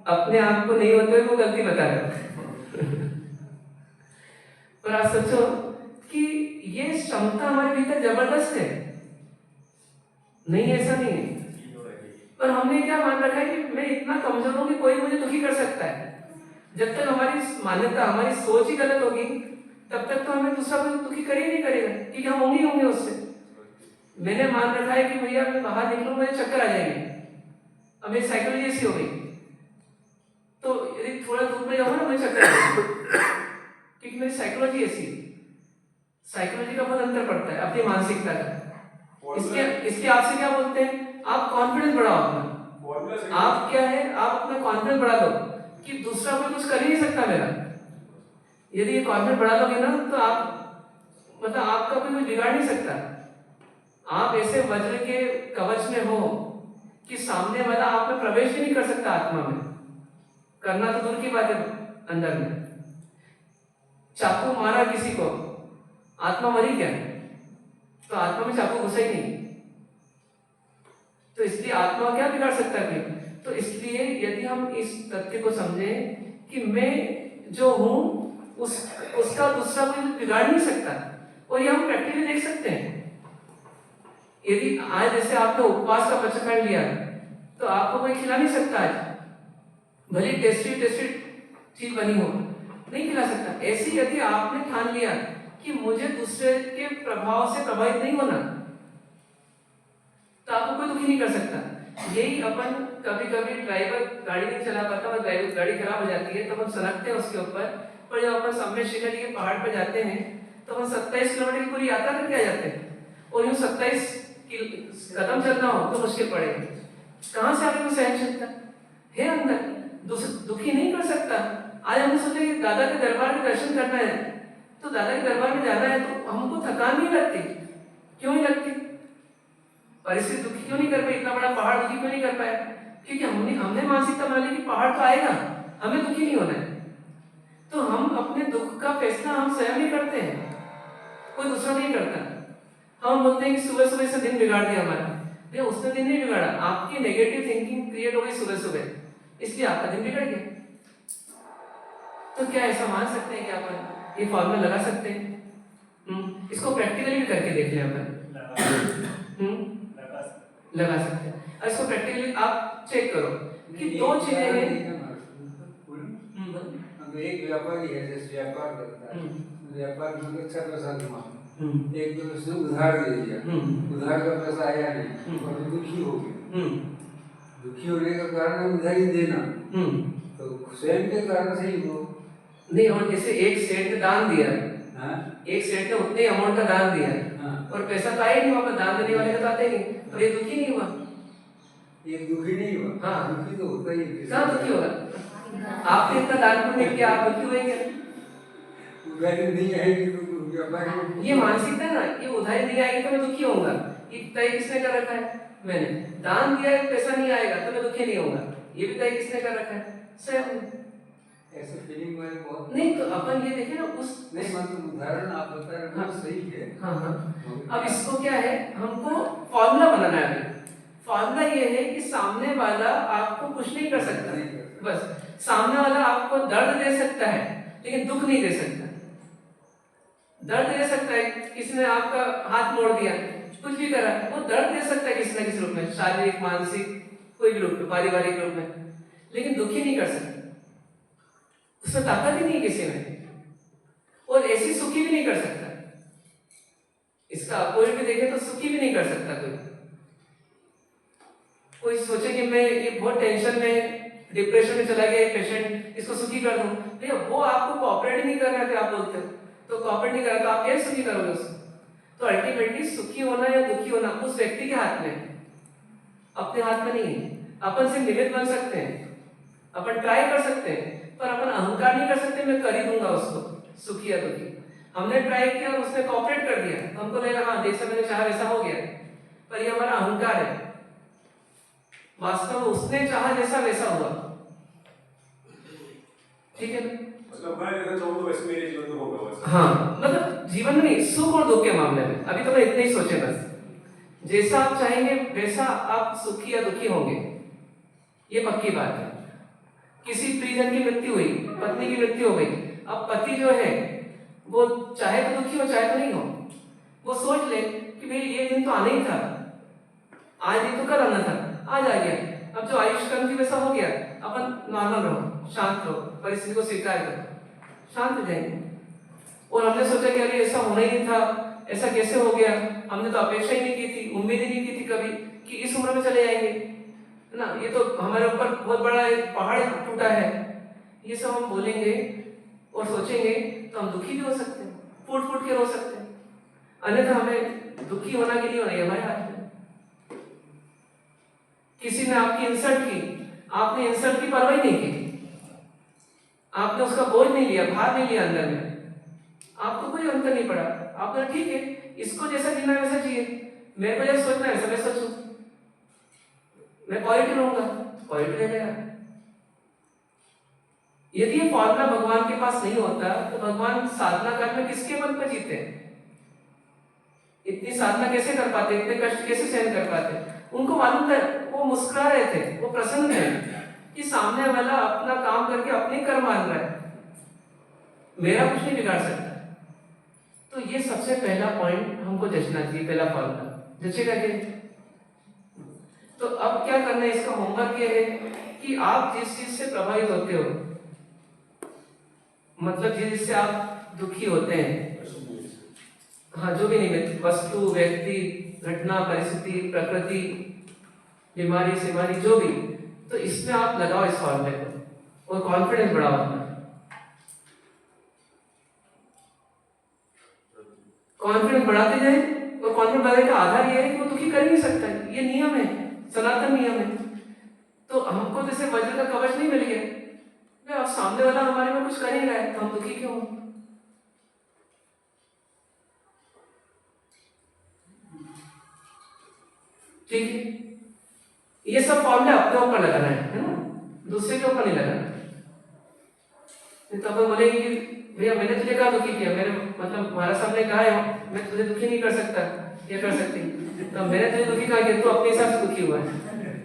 अपने आप को नहीं होते वो गलती बता रहे हो। पर आप सोचो कि ये क्षमता हमारे भीतर जबरदस्त है, नहीं ऐसा नहीं है। पर हमने क्या मान रखा है कि मैं इतना कमजोर हूं कि कोई मुझे दुखी कर सकता है। जब तक हमारी मान्यता, हमारी सोच ही गलत होगी, तब तक तो हमें दूसरा कोई दुखी कर ही नहीं करेगा, क्योंकि हम होंगे उससे। मैंने मान रखा है कि भैया मैं बाहर निकलूं मुझे चक्कर आ जाएंगे, अब मेरी साइकोलॉजी ऐसी हो गई, तो यदि थोड़ा दूर में जाऊंगा ना मुझे चक्कर आ जाएगा, क्योंकि मेरी साइकोलॉजी ऐसी है। साइकोलॉजी का बहुत अंतर पड़ता है अपनी मानसिकता का। इसके आपसे क्या बोलते हैं? आप कॉन्फिडेंस बढ़ाओ अपना। आप क्या है, आप अपना कॉन्फिडेंस बढ़ा दो कि दूसरा कोई कुछ कर ही नहीं सकता मेरा। यदि ये कॉन्फिडेंस बढ़ा दोगे ना तो आप मतलब आपका कोई कुछ बिगाड़ नहीं सकता। आप ऐसे वज्र के कवच में हो कि सामने वाला आप में प्रवेश ही नहीं कर सकता आत्मा में। करना तो दूर की बात है, अंदर में चाकू मारा किसी को, आत्मा मरी क्या? तो आत्मा में चाकू घुसा ही नहीं, तो इसलिए आत्मा क्या बिगाड़ सकता है? तो इसलिए यदि हम इस तथ्य को समझें कि मैं जो हूं उसका दूसरा कोई बिगाड़ नहीं सकता, और ये हम प्रैक्टिकली देख सकते हैं। यदि आज जैसे आपने उपवास का पचखंड लिया तो आपको कोई खिला नहीं सकता आज, भले टेस्टी चीज बनी हो, नहीं खिला सकता। ऐसे यदि आपने ठान लिया कि मुझे दूसरे के प्रभाव से प्रभावित नहीं होना, तो आपको कोई दुखी नहीं कर सकता। यही अपन कभी कभी ड्राइवर गाड़ी नहीं चला पाता और गाड़ी खराब हो जाती है तो हम सनकते हैं उसके ऊपर, पर जब अपन सम्मेद शिखर के पहाड़ पर जाते हैं तो हम 27 किलोमीटर की पूरी यात्रा करके आ जाते हैं, और यूं 27 कदम चलना हो तो मुश्किल पड़ेगी। कहां से आपको सहनशीलता है अंदर? दुखी नहीं कर सकता। आज हमने सोचा कि दादा के दरबार में दर्शन करना है, तो दादा के दरबार में जाना है तो हमको थकान नहीं लगती। क्यों नहीं लगती? परिस्थिति दुखी क्यों नहीं कर पाई? इतना बड़ा पहाड़ दुखी क्यों नहीं कर पाया? क्योंकि हमने मानसिकता बना ली कि पहाड़ तो आएगा, हमें दुखी नहीं होना है। तो हम अपने दुख का फैसला हम स्वयं ही करते हैं, कोई दूसरा नहीं करता। हम बोलते हैं कि सुबह सुबह से दिन बिगाड़ दिया हमारा, भैया उसने दिन नहीं बिगाड़ा, आपकी नेगेटिव थिंकिंग क्रिएट हो गई सुबह सुबह, इसलिए आपका दिन बिगड़ गया। तो क्या ऐसा मान सकते हैं कि अपन ये फॉर्मूला लगा सकते हैं? इसको प्रैक्टिकली भी करके देख लें अपन। लगा सकते हैं। और इसको प्रैक्टिकली आप चेक करो कि दो चीजें हैं। एक व्यापारी है, जैसे व्यापार करता है, व्यापार में अच्छा पैसा कमा, एक तो उसने उधार दे दिया, उधार का पैसा आया नहीं और दुखी हो गया। दुखी होने का कारण उधारी देना, तो स्वयं के कारण से ही वो नहीं। और जैसे एक सेठ ने दान दिया, एक सेठ ने उतने अमाउंट का दान दिया और पैसा तो आया नहीं वापस, दान देने वाले का आते नहीं, तो ये दुखी नहीं हुआ। ये दुखी नहीं हुआ। हाँ, दुखी तो होता ही है। कहाँ दुखी होगा? आपने इतना दान पुण्य किया, आप दुखी हुए क्या? उधारी नहीं आएगी तो व्यापारी, ये मानसिकता है ना, ये उधारी नहीं आएगी तो मैं दुखी होऊंगा, ये तय किसने कर रखा है? मैंने। दान दिया पैसा नहीं आएगा तो मैं दुखी नहीं होऊंगा, ये भी तय किसने कर रखा है? स्वयं। ऐसे फीलिंग वाले बहुत नहीं, तो अपन ये देखें ना उस नहीं, मतलब उदाहरण आप बता रहे हो सही है। हाँ। अब इसको क्या है, हमको फॉर्मूला बनाना है। अभी फॉर्मूला ये है कि सामने वाला आपको कुछ नहीं कर सकता, बस सामने वाला आपको दर्द दे सकता है लेकिन दुख नहीं दे सकता। दर्द दे सकता है, किसी ने आपका हाथ मोड़ दिया, कुछ भी करा, वो दर्द दे सकता है किसी न किसी रूप में, शारीरिक, मानसिक, कोई भी रूप में, पारिवारिक रूप में, लेकिन दुखी नहीं कर सकता। उसमें ताकत ही नहीं किसी में। और ऐसी सुखी भी नहीं कर सकता। इसका अपोजिट भी देखें तो सुखी भी नहीं कर सकता कोई सोचे कि मैं ये बहुत टेंशन में डिप्रेशन में चला गया पेशेंट, इसको सुखी कर दूं। भैया वो आपको कोऑपरेट नहीं कर रहा है, आप बोलते हो तो कोऑपरेट नहीं कर रहा तो आप कैसे सुखी करोगे उसको? तो अल्टीमेटली सुखी होना या दुखी होना उस व्यक्ति के हाथ में है, अपने हाथ में नहीं है। अपन से निमित्त बन सकते हैं, अपन ट्राई कर सकते हैं, पर अपन अहंकार नहीं कर सकते मैं कर ही दूंगा उसको सुखी या दुखी। हमने ट्राई किया और उसने कोऑपरेट कर दिया, हमको लगा हाँ जैसा मैंने चाहा वैसा हो गया, पर ये हमारा अहंकार है। वास्तव में उसने चाहा जैसा वैसा हुआ, ठीक है? मतलब मैं जैसा चाहूँ तो वैसे मेरे जीवन में होगा वैसा। हाँ, मतलब जीवन में नहीं, सुख और दुख के मामले में अभी तो मैं इतने ही सोचे बस। जैसा आप चाहेंगे वैसा आप सुखी या दुखी होंगे, ये पक्की बात है। किसी प्रियजन की मृत्यु हुई, पत्नी की मृत्यु हो गई, अब पति जो है वो चाहे तो दुखी हो चाहे तो नहीं हो, वो सोच ले कि भाई ये दिन तो आना ही था, आज नहीं तो कल आना था, आज आ गया। अब जो आयुष कर्म की वैसा हो गया, अपन नॉर्मल रहो, शांत रहो, परिस्थिति को स्वीकार करो, शांत हो जाएंगे। और हमने सोचा कि अरे ऐसा होना ही नहीं था, ऐसा कैसे हो गया, हमने तो अपेक्षा ही नहीं की थी, उम्मीद ही नहीं की थी कभी कि इस उम्र में चले जाएंगे, है ना? ये तो हमारे ऊपर बहुत बड़ा एक पहाड़ टूटा है। ये सब हम बोलेंगे और सोचेंगे तो हम दुखी भी हो सकते हैं, फूट फूट के रो सकते हैं। अन्यथा हमें दुखी होना कि नहीं होना ये हमारे हाथ में। किसी ने आपकी इंसल्ट की, आपने इंसल्ट की परवाह नहीं की, आपने उसका बोझ नहीं लिया, भार नहीं लिया अंदर में, आपको कोई अंतर नहीं पड़ा। आपने ठीक है, इसको जैसा जीना है वैसा जिए, मेरे को जैसा सोचना है वैसा मैं सोचूं, मैं पॉजिटिव रहूंगा, पॉजिटिव रहेगा। यदि ये फॉर्मूला भगवान के पास नहीं होता तो भगवान साधना काल में किसके मन पर जीते? इतनी साधना कैसे कर पाते, इतने कष्ट कैसे सहन कर पाते? उनको मालूम था, वो मुस्कुरा रहे थे, वो प्रसन्न थे कि सामने वाला अपना काम करके अपने कर्म मान रहा है, मेरा कुछ नहीं बिगाड़ सकता। तो ये सबसे पहला पॉइंट हमको जचना चाहिए, पहला फॉर्मूला जचेगा कि? तो अब क्या करना है, इसका होमवर्क ये है कि आप जिस चीज से प्रभावित होते हो, मतलब जिससे आप दुखी होते हैं, हाँ जो भी निमित्त, वस्तु, व्यक्ति, घटना, परिस्थिति, प्रकृति, बीमारी, सीमारी, जो भी, तो इसमें आप लगाओ इस फॉर्मूले को और कॉन्फिडेंस बढ़ाओ अपना। कॉन्फिडेंस बढ़ाते जाए, और कॉन्फिडेंस बढ़ाने का आधार ये है कि वो दुखी कर ही नहीं सकता, ये नियम है, सनातन नियम है। तो हमको जैसे वज्र का कवच नहीं मिल गया, अब सामने वाला हमारे में कुछ कर ही रहा है तो हम दुखी क्यों? ठीक है, ये सब फॉर्मूला अपने ऊपर लगाना है ना, दूसरे के ऊपर नहीं लगाना। तो अपन बोलेंगे कि भैया मैंने तुझे कहा दुखी किया, मेरे मतलब महाराज साहब ने कहा है मैं तुझे दुखी नहीं कर सकता, ये कर सकती, तो मैंने तुझे दुखी कहा कि तू अपने हिसाब से दुखी हुआ है,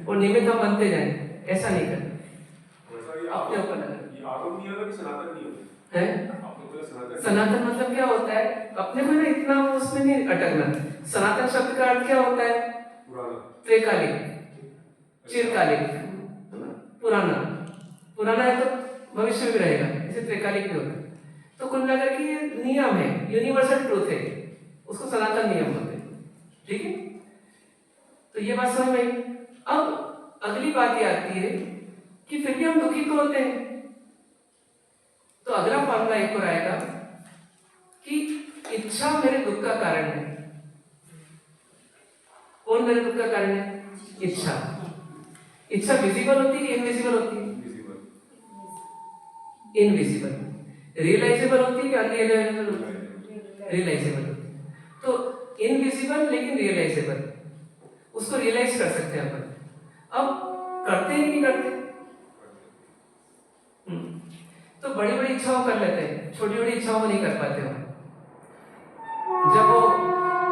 और निमित्त हम बनते जाए, ऐसा नहीं करना, अपने ऊपर लगाना। आगम नियम है कि सनातन नियम है? सनातन मतलब क्या होता है, अपने को ना इतना उसमें नहीं अटकना। सनातन शब्द का अर्थ क्या होता है? त्रिकालिक, चिरकालिक, पुराना। पुराना है तो भविष्य में भी रहेगा, इसे त्रिकालिक भी होता है। तो कुल मिलाकर के ये नियम है, यूनिवर्सल ट्रूथ है, उसको सनातन नियम बोलते हैं। ठीक है, तो ये बात समझ में। अब अगली बात ये आती है कि फिर भी हम दुखी तो होते हैं, तो अगला फॉर्मूला एक और आएगा कि इच्छा मेरे दुख का कारण है। कौन मेरे दुख का कारण है? इच्छा। इच्छा विजिबल होती है कि इनविजिबल होती है? इनविजिबल। रियलाइजेबल होती है कि अनरियलाइजेबल होती है? रियलाइजेबल होती है। तो इनविजिबल लेकिन रियलाइजेबल, उसको रियलाइज कर सकते हैं अपन। अब करते हैं कि नहीं करते? तो बड़ी बड़ी इच्छाओं कर लेते हैं, छोटी छोटी इच्छाओं को नहीं कर पाते हम। जब वो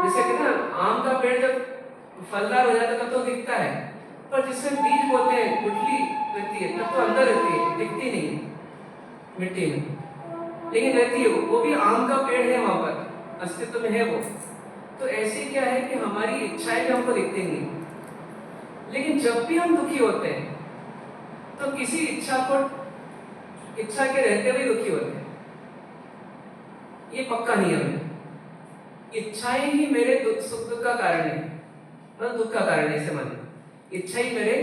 जैसे कि ना आम का पेड़ जब फलदार हो जाता है तब तो दिखता है, पर जिससे बीज बोते हैं गुठली रहती है तब तो अंदर रहती है, दिखती नहीं है मिट्टी में, लेकिन रहती है वो भी आम का पेड़ है, वहां पर अस्तित्व में है वो। तो ऐसे क्या है कि हमारी इच्छाएं भी हमको दिखती नहीं, लेकिन जब भी हम दुखी होते हैं तो किसी इच्छा के रहते हुए दुखी होते हैं। ये पक्का नियम है। इच्छाएं ही मेरे सुख दुख का कारण है, मतलब दुख का कारण है, इसे माने इच्छा ही मेरे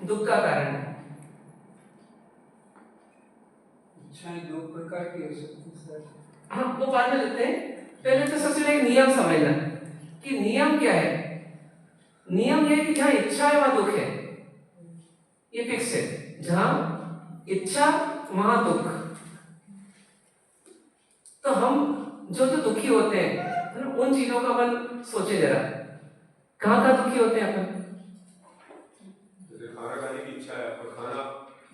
दुख का कारण है। इच्छाएं दो प्रकार की हो सकती है सर। हाँ, वो बाद में लेते हैं। पहले तो सबसे पहले एक नियम समझना कि नियम क्या है। नियम यह है कि जहां इच्छा है वहां दुख है, ये फिक्स है। जहां इच्छा वहां दुख। तो हम जो दुखी होते हैं उन चीजों का अपन सोचे जरा, कहाँ दुखी होते हैं अपन। जैसे खाना खाने की इच्छा है और खाना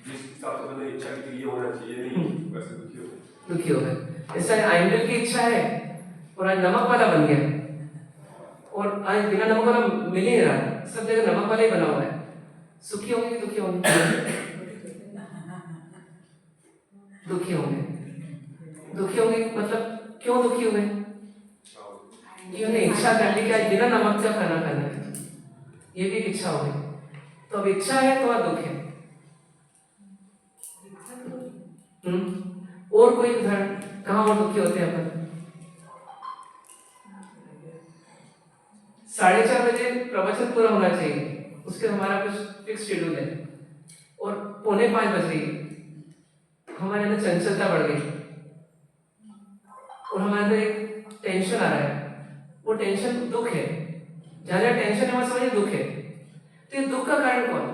जिस हिसाब से मैंने इच्छा की थी ये होना चाहिए नहीं, वैसे दुखी हो गए। ऐसा आइंडल की इच्छा है और आज नमक वाला बन गया, और आज बिना नमक वाला मिल ही नहीं रहा, सब जगह नमक वाला ही बना हुआ है। सुखी होंगे कि दुखी होंगे? दुखी होंगे। दुखी होंगे मतलब क्यों दुखी हुए? इच्छा कर ली कि आज बिना नमक का खाना खाना है, ये भी एक इच्छा हो गई। तो अब इच्छा है तो दुख है। और कोई उदाहरण कहाँ और दुखी होते हैं अपन? 4:30 बजे प्रवचन पूरा होना चाहिए, उसके हमारा कुछ फिक्स शेड्यूल है, और 4:45 बज रही है, हमारे अंदर चंचलता बढ़ गई और हमारे अंदर एक टेंशन आ रहा है। वो टेंशन दुख है, जहां जहां टेंशन है वहां समझिए दुख है। तो ये दुख का कारण कौन?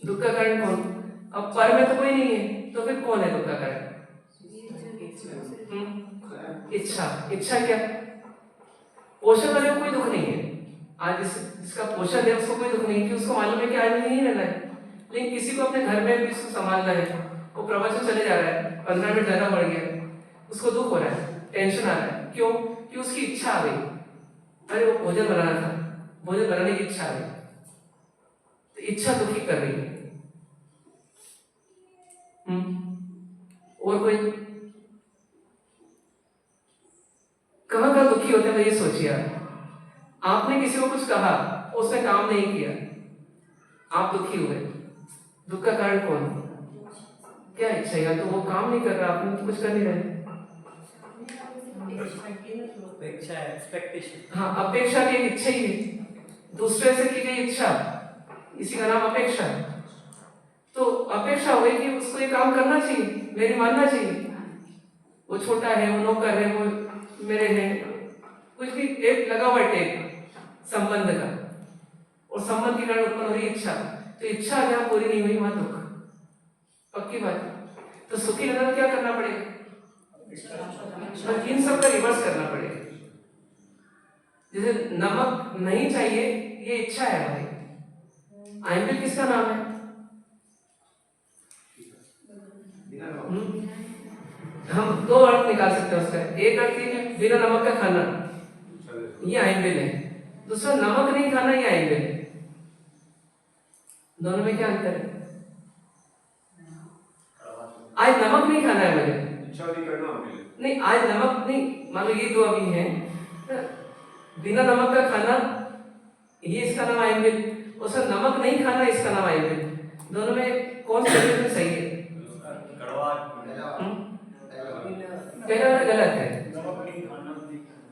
दुख का कारण कौन? अब पर में तो कोई नहीं है, तो फिर कौन है दुख का कारण? इच्छा। इच्छा क्या? पोषण वाले को कोई दुख नहीं है। आज जिसका पोषण है उसको कोई दुख नहीं है, कि उसको मालूम है कि आज नहीं रहना है। लेकिन किसी को अपने घर में भी उसको संभालना है, वो प्रवचन चले जा रहा है, 15 मिनट ज्यादा बढ़ गया, उसको दुख हो रहा है, टेंशन आ रहा है। क्यों? कि उसकी इच्छा आ गई, अरे वो भोजन बनाना था, भोजन बनाने की इच्छा आ गई, तो इच्छा दुखी कर रही है। और कोई कहाँ का दुखी होते हैं? ये सोचिए आपने किसी को कुछ कहा, उसने काम नहीं किया, आप दुखी हुए। दुख का कारण कौन? क्या इच्छा? या तो वो काम नहीं कर रहा, आपने तो कुछ कर नहीं रहे। अपेक्षा है, एक्सपेक्टेशन। हाँ, अपेक्षा की एक इच्छा ही है, दूसरे से की गई इच्छा, इसी का नाम अपेक्षा है। तो अपेक्षा हो गई कि उसको ये काम करना चाहिए, मेरी मानना चाहिए। वो छोटा है, वो नौकर है, वो मेरे हैं, कुछ भी एक लगा हुआ टेप संबंध का, और संबंध के कारण उत्पन्न हो रही इच्छा। तो इच्छा जहां पूरी नहीं हुई वहां दुख, पक्की बात। तो सुखी रहना क्या करना पड़ेगा? इन सब का रिवर्स करना पड़ेगा। जैसे नमक नहीं चाहिए, ये इच्छा है हमारी। आइंबिल किसका नाम है? हम दो अर्थ निकाल सकते हैं उसका। एक अर्थ है बिना नमक का खाना, ये आइंबिल है। दूसरा नमक नहीं खाना, ये आइंबिल है। दोनों में क्या अंतर है? आज नमक नहीं खाना है मुझे, इच्छा नहीं करना नहीं आज नमक नहीं, मान लो ये दो अभी हैं, बिना नमक का खाना ये इसका नाम आइंबिल, उसका नमक नहीं खाना इसका नाम आइंबिल। दोनों में कौन सा सही है? पहला वाला गलत है।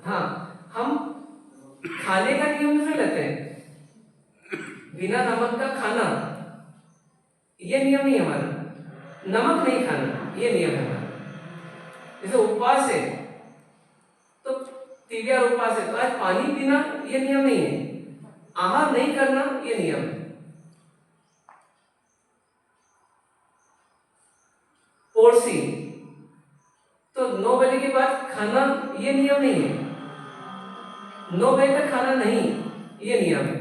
हाँ, हम खाने का नियम दूसरे लेते हैं, बिना नमक का खाना ये नियम नहीं हमारा। नमक नहीं खाना ये नियम है हमारा। जैसे उपवास है तो तीव्र उपवास है, तो आज पानी पीना ये नियम नहीं है, आहार नहीं करना ये नियम है। पोरसी तो 9 बजे के बाद खाना ये नियम नहीं है, 9 बजे तक खाना नहीं ये नियम है।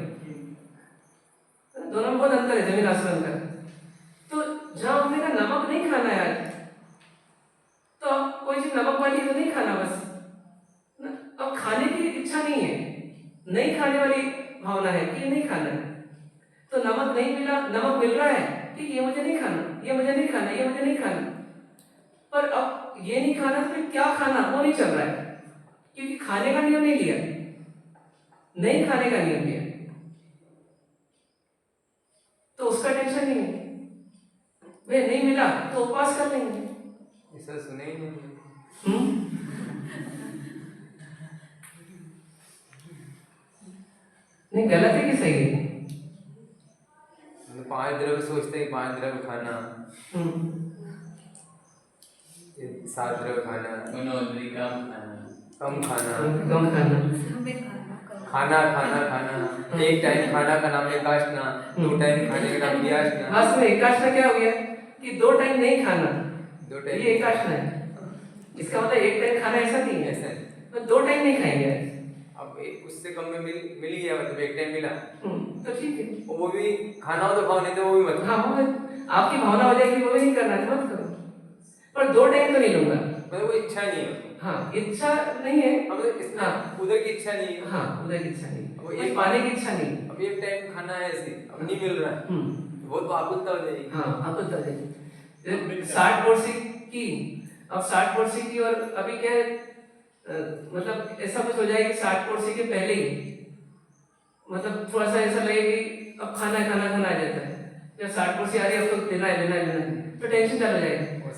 दोनों में बहुत अंतर है, जमीन आसमान का। तो जहां हमने कहा नमक नहीं खाना है आज, तो अब कोई चीज नमक वाली तो नहीं खाना बस, अब खाने की इच्छा नहीं है, नहीं खाने वाली भावना है कि ये नहीं खाना है। तो नमक नहीं मिला, नमक मिल रहा है कि ये मुझे नहीं खाना, ये मुझे नहीं खाना, ये मुझे नहीं खाना, पर अब ये नहीं खाना तो फिर क्या खाना वो नहीं चल रहा है, क्योंकि खाने का नियम नहीं लिया, नहीं खाने का नियम लिया, तो उसका टेंशन नहीं है। वे नहीं मिला तो उपवास कर लेंगे। ऐसा सुने ही नहीं। नहीं, गलत है कि सही है? मतलब 5 द्रव्य सोचते हैं, 5 द्रव्य खाना, 7 द्रव्य खाना, कम खाना, कम खाना, खाना खाना खाना, एक टाइम खाना का नाम एकाशना, 2 टाइम खाने का नाम व्यासना। वास्तव में एकाशना क्या हो गया कि 2 टाइम नहीं खाना, 2 टाइम ये एकाशना है। इसका मतलब एक टाइम खाना ऐसा नहीं है, ऐसा है। तो 2 टाइम नहीं खाएंगे। अब उससे कम में मिल गया, मतलब एक टाइम मिला तो ठीक है। और वो भी खाना हो तो खाओ, नहीं तो वो भी मत हाँ, वो आपकी भावना हो जाएगी, वो भी नहीं करना है तो मत करो, पर 2 टाइम तो नहीं लूंगा। मतलब वो इच्छा नहीं है। हाँ, इच्छा नहीं है। मतलब हाँ, उधर की इच्छा नहीं है। हाँ, उधर की इच्छा नहीं, अब कुछ एक पाने की इच्छा नहीं। अब एक टाइम खाना है ऐसे, अब नहीं मिल रहा है, वो तो आकुलता हो जाएगी। हाँ, आपको बता दें 60 पोर्सी की, अब 60 पोर्सी की, और अभी क्या है, मतलब ऐसा कुछ हो जाएगा 60 पोर्सी के पहले ही मतलब थोड़ा सा ऐसा लगे कि अब खाना आ जाता है, जब 60 पोर्सी आ रही है अब तो लेना है, तो टेंशन चालू हो जाएगी। और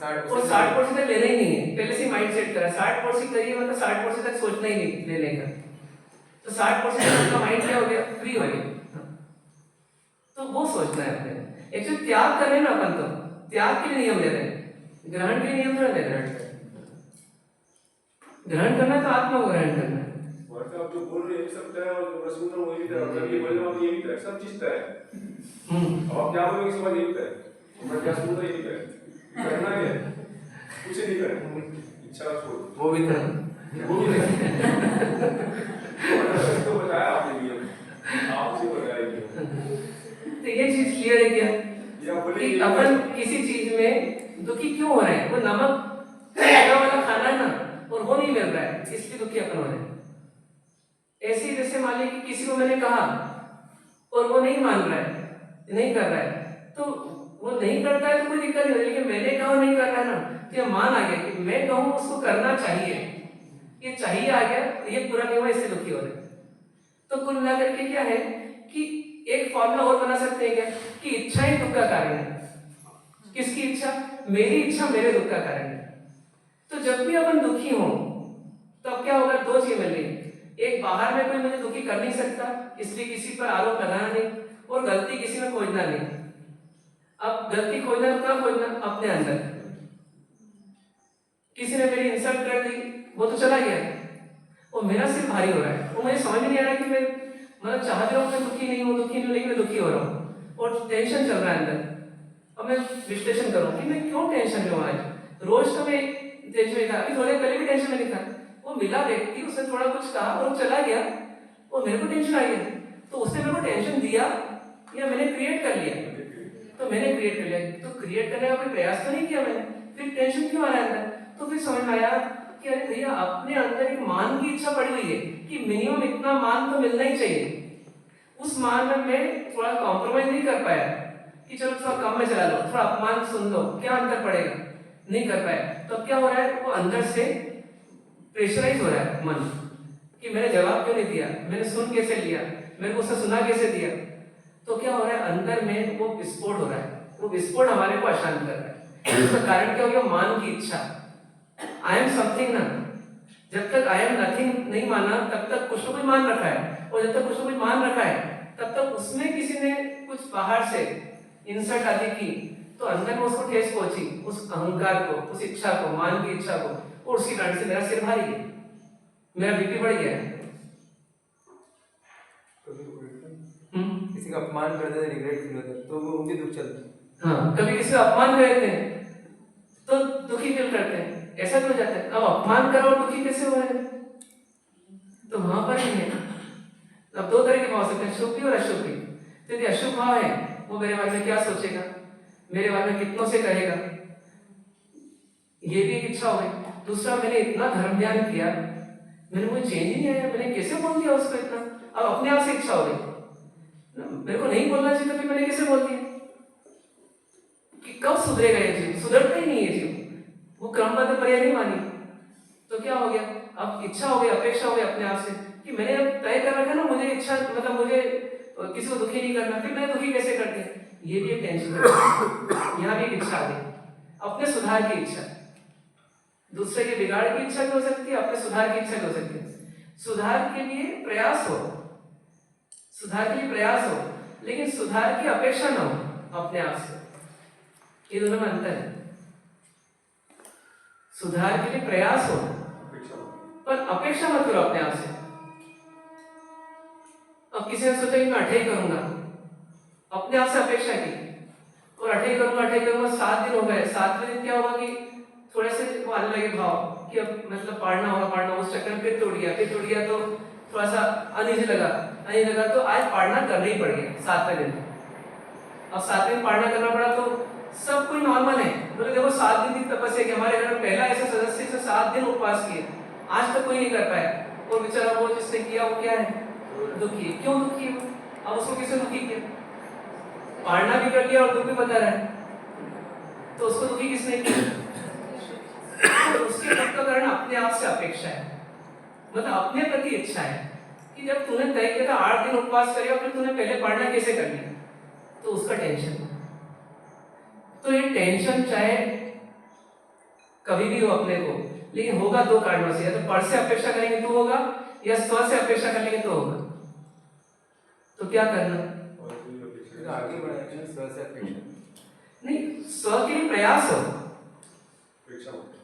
60 पोर्सी तक लेना ही नहीं है, पहले से माइंड सेट करा 60 पोर्सी करिए, मतलब 60 पोर्सी तक सोचना ही नहीं लेने का। तो 60 पोर्सी का माइंड क्या हो गया, फ्री हो गया। तो वो सोचना है अपने। एक्चुअली त्याग कर रहे हैं ना अपन, तो त्याग के लिए नियम ले रहे हैं, ग्रहण के लिए नियम थोड़ा ले रहे हैं। ग्रहण करना है तो आत्मा को ग्रहण करना है। वर्षा आप जो बोल रहे हैं सब तय, और मैं सुन रहा हूँ ये तय, जब ये बोलने वाला ये भी तय, सब चीज तय है। अब आप क्या बोलोगे इसके बाद ये भी तय, मैं क्या सुन रहा ये भी तय, करना क्या है, कुछ नहीं करना, इच्छा छोड़, वो भी था, वो भी नहीं। तो बताया आपने भी, आपसे बताया ये। तो ये चीज क्लियर है क्या या बोले कि अपन किसी चीज में दुखी क्यों हो रहे हैं? वो नमक लगा वाला खाना है ना, और वो नहीं मिल रहा है, इसलिए दुखी अपन हो रहे हैं। ऐसे ही जैसे मान लीजिए कि किसी को मैंने कहा और वो नहीं मान रहा है, नहीं कर रहा है, तो वो नहीं करता है तो कोई दिक्कत नहीं होती, लेकिन मैंने कहा और नहीं कर रहा है ना, तो ये मान आ गया कि मैं कहूँ उसको करना चाहिए, ये चाहिए आ गया, ये पूरा नहीं हुआ, इससे दुखी हो रहे हैं। तो कुल मिलाकर के क्या है कि एक फॉर्मूला और बना सकते हैं क्या कि इच्छा ही दुख का कारण है। किसकी इच्छा? मेरी इच्छा मेरे दुख का कारण है। तो जब भी अपन दुखी हो तो अब क्या होगा, 2 चीज मिल रही, एक बाहर में कोई मुझे दुखी कर नहीं सकता, इसलिए किसी पर आरोप लगाना नहीं, और गलती किसी में खोजना नहीं। अब गलती खोजना तो कहाँ खोजना, अपने अंदर। किसी ने मेरी इंसल्ट कर दी, वो तो चला गया, और मेरा सिर भारी हो रहा है, वो मुझे समझ में नहीं आ रहा कि मैं मतलब चाहते हो मैं दुखी नहीं हूँ, लेकिन मैं दुखी हो रहा हूँ, और टेंशन चल रहा है अंदर। अब मैं विश्लेषण करूँ कि मैं क्यों टेंशन में हूँ आज। रोज तो मैं टेंशन में था, अभी थोड़े पहले भी टेंशन में नहीं था, वो मिला व्यक्ति, उसने थोड़ा कुछ कहा और वो चला गया, और मेरे को टेंशन आ गया। तो उसने मेरे को टेंशन दिया या मैंने क्रिएट कर लिया? तो मैंने क्रिएट कर लिया। तो क्रिएट करने का कोई प्रयास तो नहीं किया मैंने, फिर टेंशन क्यों आ रहा है अंदर? तो फिर समझ में आया कि अरे भैया अपने अंदर एक मान की इच्छा पड़ी हुई है कि मिनिमम इतना मान तो मिलना ही चाहिए। उस मान में मैं थोड़ा कॉम्प्रोमाइज नहीं कर पाया कि चलो थोड़ा कम में चला लो, थोड़ा अपमान सुन लो, क्या अंतर पड़ेगा, नहीं कर पाया। तो अब क्या हो रहा है, वो अंदर से प्रेशराइज हो रहा है मन कि मैंने जवाब क्यों नहीं दिया, मैंने सुन कैसे लिया, मेरे को उसने सुना कैसे दिया। तो क्या हो रहा है, अंदर में वो विस्फोट हो रहा है, वो विस्फोट हमारे को अशांत कर रहा है। इसका कारण क्या हो गया, मान की इच्छा। आई एम समथिंग ना, जब तक आई एम नथिंग नहीं माना तब तक कुछ तो कुछ मान रखा है, और जब तक कुछ तो कुछ मान रखा है तब तक उसमें किसी ने कुछ बाहर से इंसर्ट आदि की, तो अंदर में उसको ठेस पहुंची, उस अहंकार को, उस इच्छा को, मान की इच्छा को, और उसकी कारण से मेरा सिर भारी है, मेरा बीपी बढ़ गया है। किसी का अपमान करते थे, रिग्रेट फील होता, तो वो भी दुख चलता। हाँ, कभी किसी का अपमान करते हैं तो दुखी फील करते हैं, ऐसा क्यों जाता है? अब अपमान करो और दुखी कैसे हो रहे हैं? तो वहां पर ही है। अब 2 तरह के भाव सकते हैं, शुभ भी और अशुभ भी। तो यदि अशुभ भाव है, वो मेरे बारे में क्या सोचेगा, मेरे बारे में कितनों से कहेगा, ये भी एक इच्छा हो गई। दूसरा, मैंने इतना धर्म ध्यान किया, मैंने मुझे चेंज ही नहीं आया, मैंने कैसे बोल दिया उसको इतना, अब अपने आप से इच्छा हो गई, मेरे को नहीं बोलना चाहिए, तो फिर मैंने कैसे बोल दिया? कि कब सुधरेगा ये जीव? सुधरता ही नहीं है जीव, वो क्रमबद्ध पर्याय नहीं मानी। तो क्या हो गया, अब इच्छा हो गई, अपेक्षा हो गई अपने आप से कि मैंने अब तय कर रखा ना, मुझे इच्छा मतलब मुझे किसी को दुखी नहीं करना, फिर मैंने दुखी कैसे कर दिया? ये भी एक टेंशन है, यहाँ भी एक इच्छा आ गई, अपने सुधार की इच्छा। दूसरे के बिगाड़ की इच्छा भी हो सकती है, अपने सुधार की इच्छा भी हो सकती है। सुधार के लिए प्रयास हो, सुधार के लिए प्रयास हो, लेकिन सुधार की अपेक्षा ना हो अपने आप से। ये दोनों में अंतर है। सुधार के लिए प्रयास हो पर अपेक्षा मत करो अपने आप से। अब किसी ने सोचा कि मैं 8 ही करूंगा, अपने आप से अपेक्षा की और 8 ही करूंगा, 7 दिन हो गए, 7वें दिन क्या होगा कि थोड़े से वो आने लगे भाव कि अब मतलब पढ़ना होगा, उस चक्कर में फिर टूट गया तो थोड़ा सा अनईजी लगा तो आज पढ़ना करना ही पड़ गया 7वें दिन। अब 7वें दिन पढ़ना करना पड़ा तो सब कोई नॉर्मल है, बोले देखो 7 दिन की तपस्या की, हमारे घर में पहला ऐसा सदस्य जो 7 दिन उपवास किए, आज तक कोई नहीं कर पाया। और बेचारा वो जिसने किया वो क्या है, दुखी है। क्यों दुखी है? अब उसको किसने दुखी किया? पढ़ना भी कर लिया और दुख भी बता रहा है, तो उसको दुखी किसने किया? तो उसके दुख का कारण अपने आप से अपेक्षा है, मतलब अपने प्रति इच्छा है कि जब तूने तय किया था 8 दिन उपवास करेगा, फिर तूने पहले पढ़ना कैसे कर लिया, तो उसका टेंशन। तो ये टेंशन चाहे कभी भी हो अपने को, लेकिन होगा 2 कारणों से, या तो पर से अपेक्षा करेंगे तो होगा, या स्व से अपेक्षा कर लेंगे तो होगा। तो क्या करना? आगे बढ़ाएंगे स्व से अपेक्षा नहीं, स्व के लिए प्रयास हो,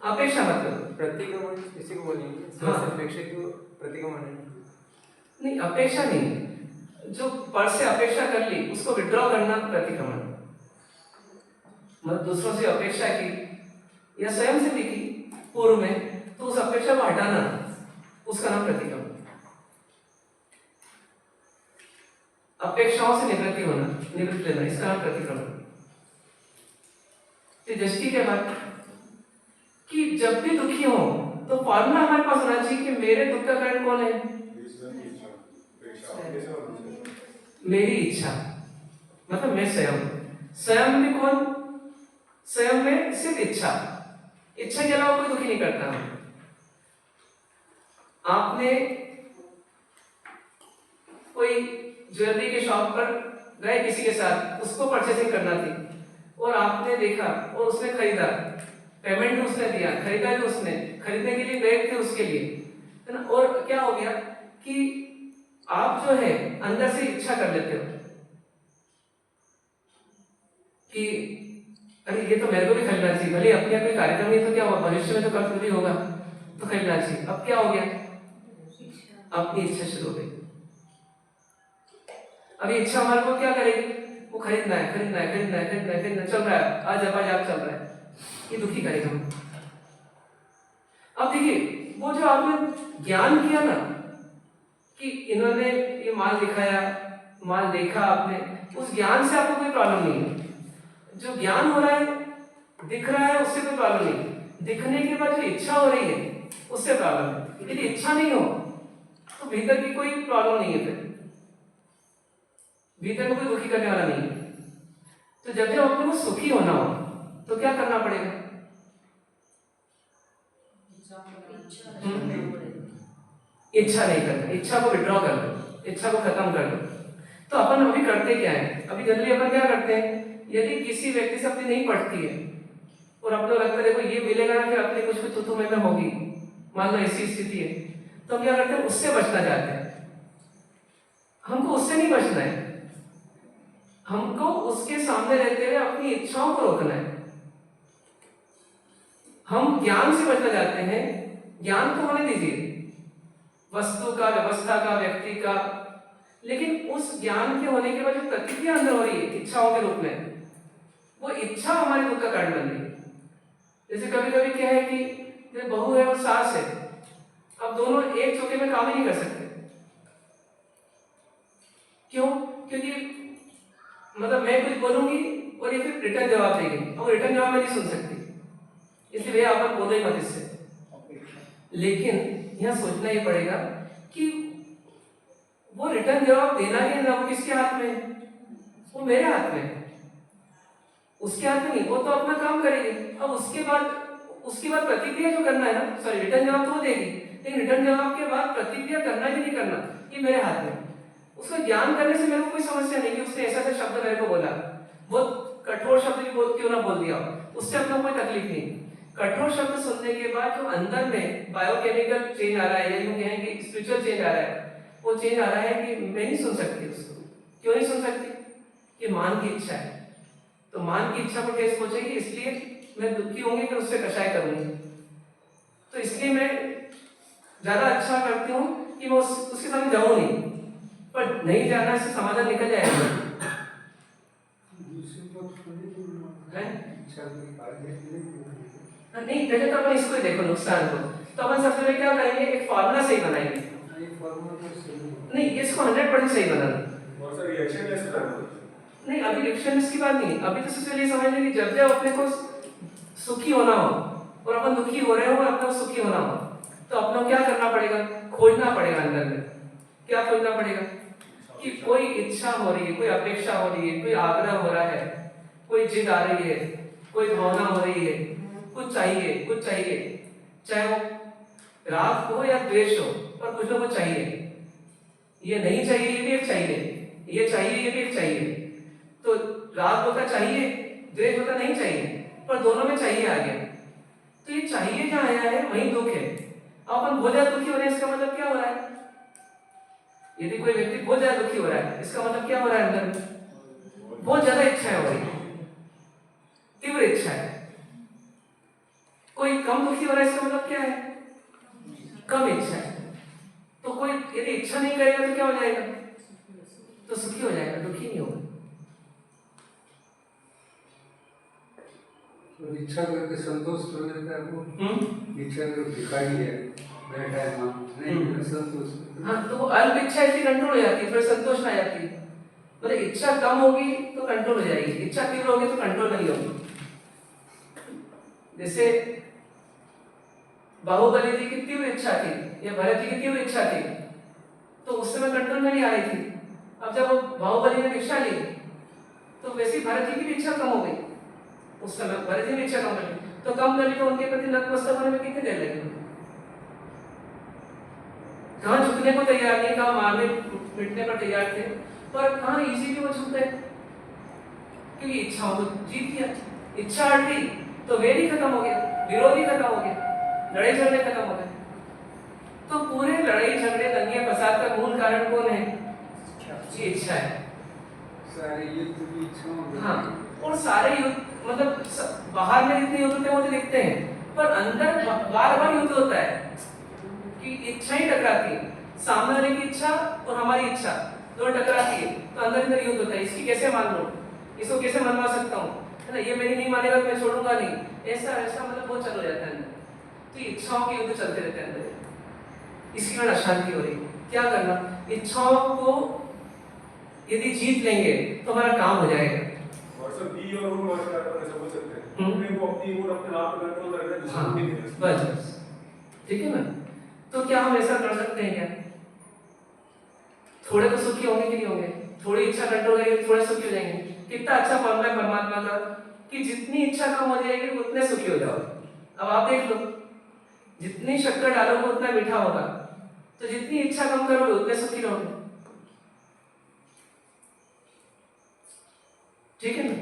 अपेक्षा मत करो। प्रतिक्रमण किसी को बोलेंगे, स्व से अपेक्षा को प्रतिक्रमण नहीं, अपेक्षा नहीं, जो पर से अपेक्षा कर ली उसको विड्रॉ करना प्रतिक्रमण। मतलब दूसरों से अपेक्षा की या स्वयं से भी की पूर्व में, तो उस अपेक्षा को हटाना, उसका नाम प्रतिक्रमण। अपेक्षाओं से निवृत्ति लेना, इसका नाम प्रतिक्रमण। तो दृष्टि के बाद कि जब भी दुखी हो तो फॉर्मूला हमारे पास होना चाहिए कि मेरे दुख का कारण कौन है? मेरी इच्छा, मतलब मैं स्वयं में कौन? स्वयं में सिर्फ इच्छा के अलावा कोई दुखी नहीं करता। आपने कोई ज्वेलरी के शॉप पर गए किसी के साथ, उसको परचेसिंग करना थी और आपने देखा और उसने खरीदा, पेमेंट भी उसने दिया, खरीदा भी उसने, खरीदने के लिए गए थे उसके लिए, है ना। और क्या हो गया कि आप जो है अंदर से इच्छा कर लेते हो कि अरे ये तो मेरे को भी खरीदना चाहिए, भले अपने कोई कार्यक्रम नहीं तो क्या हुआ, भविष्य में तो कभी भी होगा तो खरीदना चाहिए। अब क्या हो गया, अपनी इच्छा शुरू हो गई। अभी इच्छा हमारे को क्या करेगी, वो खरीदना है चल रहा है, आज आप चल रहा है, ये दुखी करेगा। अब देखिए वो जो आपने ज्ञान किया ना कि इन्होंने ये माल दिखाया, माल देखा आपने, उस ज्ञान से आपको कोई प्रॉब्लम नहीं है। जो ज्ञान हो रहा है, दिख रहा है, उससे कोई प्रॉब्लम नहीं। दिखने के बाद जो इच्छा हो रही है उससे प्रॉब्लम है। यदि इच्छा नहीं हो तो भीतर की कोई प्रॉब्लम नहीं है, फिर भीतर में कोई दुखी करने वाला नहीं है। तो जब जब अपने को सुखी होना हो तो क्या करना पड़ेगा? इच्छा नहीं करना, इच्छा को विड्रॉ कर दो, इच्छा को खत्म कर दो। तो अपन अभी करते क्या है, अभी जनरली अपन क्या करते हैं, यदि किसी व्यक्ति से अपनी नहीं पड़ती है और अपने लगता है देखो ये मिलेगा ना फिर अपनी कुछ तो में होगी, मान लो ऐसी स्थिति है, तो हम क्या करते हैं, उससे बचना चाहते हैं। हमको उससे नहीं बचना है, हमको उसके सामने रहते हुए अपनी इच्छाओं को रोकना है। हम ज्ञान से बचना चाहते हैं, ज्ञान को होने दीजिए, वस्तु का, व्यवस्था का, व्यक्ति का, लेकिन उस ज्ञान के होने के बाद जो प्रतिक्रिया अंदर हो रही है इच्छाओं के रूप में, वो इच्छा हमारे दुख का कारण बन रही है। जैसे कभी कभी क्या है कि जैसे बहू है और सास है, अब दोनों एक चौके में काम ही नहीं कर सकते। क्यों? क्योंकि मतलब मैं कुछ बोलूंगी और ये फिर रिटर्न जवाब देगी, और रिटर्न जवाब मैं नहीं सुन सकती, इसलिए भैया आप बोलो ही मत इससे। लेकिन यह सोचना ही पड़ेगा कि वो रिटर्न जवाब देना ही ना, वो किसके हाथ में है? वो मेरे हाथ में है, उसके हाथ में नहीं। वो तो अपना काम करेगी, अब उसके बाद प्रतिक्रिया जो करना है ना, सॉरी रिटर्न जवाब तो वो देगी, लेकिन रिटर्न जवाब के बाद प्रतिक्रिया करना कि नहीं करना ये मेरे हाथ में। उसका ज्ञान करने से मेरे को कोई समस्या नहीं कि उसने ऐसा शब्द मेरे को बोला, बहुत कठोर शब्द भी क्यों ना बोल दिया, उससे अपना कोई तकलीफ नहीं। कठोर शब्द सुनने के बाद जो अंदर में बायोकेमिकल चेंज आ रहा है, या यूं कहें कि स्पिरिचुअल चेंज आ रहा है, वो चेंज आ रहा है कि मैं नहीं सुन सकती उसको। क्यों नहीं सुन सकती? कि मान की इच्छा है। तो मान की इच्छा को ठेस पहुंचेगी, इसलिए मैं दुखी होंगी कि उससे कषाय करूंगी। तो इसलिए मैं ज्यादा अच्छा करती हूँ कि मैं उसके सामने जाऊं नहीं, पर नहीं जाना से समाधान निकल जाएगा। नहीं पहले तो अपन इसको ही देखो नुकसान को। तो अपन सबसे पहले क्या करेंगे, एक फॉर्मूला सही बनाएंगे। नहीं, इसको 100% सही बनाना। और सर रिएक्शन लेस करना नहीं, अभी रिएक्शन की बात नहीं, अभी तो सबसे पहले समझ लें कि जब जब अपने को सुखी होना हो और अपन दुखी हो रहे हो और अपने को सुखी होना हो, तो अपने को क्या करना पड़ेगा, खोजना पड़ेगा अंदर में। क्या खोजना पड़ेगा? कि कोई इच्छा हो रही है, कोई अपेक्षा हो रही है, कोई आग्रह हो रहा है, कोई जिद आ रही है, कोई भावना हो रही है, कुछ चाहिए, चाहे वो राग हो या द्वेष हो, पर कुछ ना कुछ चाहिए। ये नहीं चाहिए, ये भी एक चाहिए, ये चाहिए, ये भी एक चाहिए। तो राग होता चाहिए, द्वेष होता नहीं चाहिए, पर दोनों में चाहिए आ गया। तो ये चाहिए जहां आया है वही दुख है। अपन बहुत ज्यादा दुखी हो रहे हैं, इसका मतलब क्या हो रहा है? यदि कोई व्यक्ति बहुत ज्यादा दुखी हो रहा है, इसका मतलब क्या हो रहा है? अंदर में बहुत ज्यादा इच्छाएं हो रही है, तीव्र इच्छा है। कोई कम दुखी हो रहा है, इसका मतलब क्या है? कम इच्छा है। तो कोई यदि इच्छा नहीं करेगा तो क्या हो जाएगा? तो सुखी हो जाएगा, दुखी नहीं होगा। तो इच्छा करके संतोष कर लेता है वो। इच्छा करके भिखारी है, बैठा है वहाँ, नहीं संतोष। हाँ, तो अल्प इच्छा इसलिए कंट्रोल हो जाती है, फिर संतोष आ जाती है। मतलब इच्छा कम होगी तो कंट्रोल हो जाएगी, इच्छा तीव्र होगी तो कंट्रोल नहीं होगी। जैसे बाहुबली जी की तीव्र इच्छा थी या भरत जी की तीव्र इच्छा थी, तो उस समय कंट्रोल में नहीं आ रही थी। अब जब वो बाहुबली ने भिक्षा ली तो वैसे भरत जी की भी इच्छा कम हो गई। उस समय भरत जी ने इच्छा कम कर ली, तो कम कर ली तो उनके प्रति नतमस्तक होने में कितनी देर लगी? कहाँ झुकने को तैयार नहीं, कहाँ मारने पिटने पर तैयार थे, पर कहाँ इजीली वो झुक गए, क्योंकि इच्छाओं को जीत लिया। इच्छा हट गई तो वेद ही खत्म हो गया, विरोध ही खत्म हो गया, लड़ाई झगड़े खत्म हो गए। तो पूरे लड़ाई झगड़े दंगे फसाद का मूल कारण कौन है? ये इच्छा है। सारे युद्ध की इच्छा। हाँ, और सारे युद्ध मतलब बाहर में जितने युद्ध होते हैं वो तो दिखते हैं, पर अंदर बार बार युद्ध होता है कि इच्छा ही टकराती है। सामने वाले की इच्छा और हमारी इच्छा दोनों टकराती है, तो अंदर अंदर युद्ध होता है। इसकी कैसे मान लूं, इसको कैसे मनवा सकता हूँ, है ना? ये मेरी नहीं मानेगा तो मैं छोड़ूंगा नहीं, ऐसा ऐसा मतलब बहुत चल हो जाता है अंदर। तो इच्छाओं के युद्ध चलते रहते हैं अंदर, इसकी वजह अशांति हो रही है। क्या करना? इच्छाओं को यदि जीत लेंगे तो हमारा काम हो जाएगा। और सर बी और रूम और क्या करना समझ सकते हैं, अपने को अपनी मूड अपने आप पे कंट्रोल करना है, दूसरों को नहीं देना। बस ठीक है ना? तो क्या हम ऐसा कर सकते हैं क्या? थोड़े तो सुखी होंगे कि नहीं होंगे? थोड़ी इच्छा कंट्रोल करेंगे, थोड़े सुखी हो जाएंगे। कितना अच्छा फॉर्मूला है परमात्मा का कि जितनी इच्छा कम हो जाएगी उतने सुखी हो जाओगे। अब आप देख लो, जितनी शक्कर डालोगे उतना मीठा होगा, तो जितनी इच्छा कम करोगे उतने सुखी रहोगे। ठीक है ना?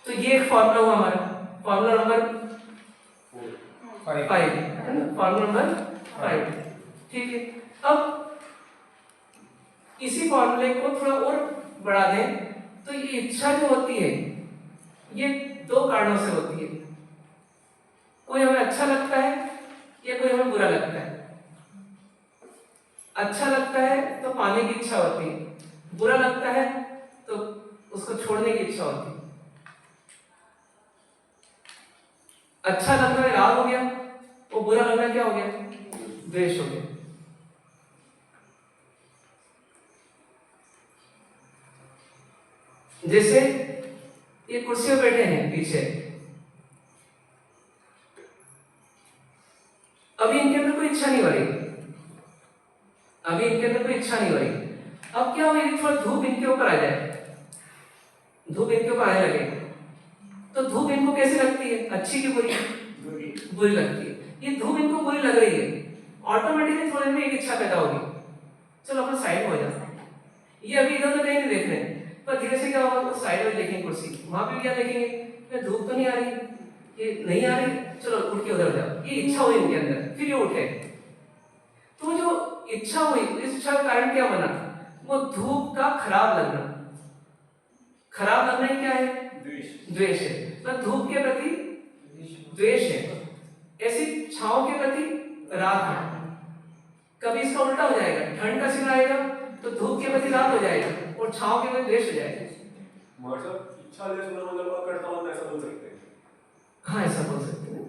तो ये एक फॉर्मूला हुआ हमारा, फॉर्मूला नंबर 5 है ना, फॉर्मूला नंबर 5। ठीक है, अब इसी फॉर्मूले को थोड़ा और बढ़ा दें तो ये इच्छा जो होती है ये दो कारणों से होती है। कोई हमें अच्छा लगता है या कोई हमें बुरा लगता है। अच्छा लगता है तो पाने की इच्छा होती है, बुरा लगता है तो उसको छोड़ने की इच्छा होती है। अच्छा लगना राग हो गया, वो बुरा लगना क्या हो गया? द्वेष हो गया। जैसे ये कुर्सी पे बैठे हैं पीछे, अभी इनके अंदर कोई इच्छा नहीं हो रही, अभी इनके अंदर कोई इच्छा नहीं हो रही। अब क्या होगा, थोड़ा धूप इनके ऊपर आ जाए, धूप इनके ऊपर आने लगे तो धूप इनको कैसी लगती है? अच्छी की बुरी? बुरी लगती है। ये धूप इनको बुरी लग रही है, ऑटोमेटिकली थोड़ी में एक इच्छा पैदा होगी, चलो अपन साइड हो जाते हैं। ये अभी इधर तो कहीं नहीं देख रहे हैं, पर धीरे से क्या होगा, वो साइड में देखेंगे कुर्सी, वहां पे क्या देखेंगे, धूप तो नहीं आ रही, ये नहीं आ रही, चलो उठ के उधर जाओ, ये इच्छा हुई उनके अंदर, फिर ये उठे। तो जो इच्छा हुई, इस इच्छा का कारण क्या बना? वो धूप का खराब लगना। खराब लगना ही क्या है? द्वेष है। तो धूप के प्रति द्वेष है, ऐसी छाओं के प्रति राग है। कभी इसका उल्टा हो जाएगा, ठंड का सीजन आएगा तो धूप के प्रति राग हो जाएगा और छाओं के प्रति द्वेष हो जाएगा। इच्छा द्वेष मतलब करता हूं, ऐसा बोल सकते हैं। हाँ, ऐसा बोल सकते हैं।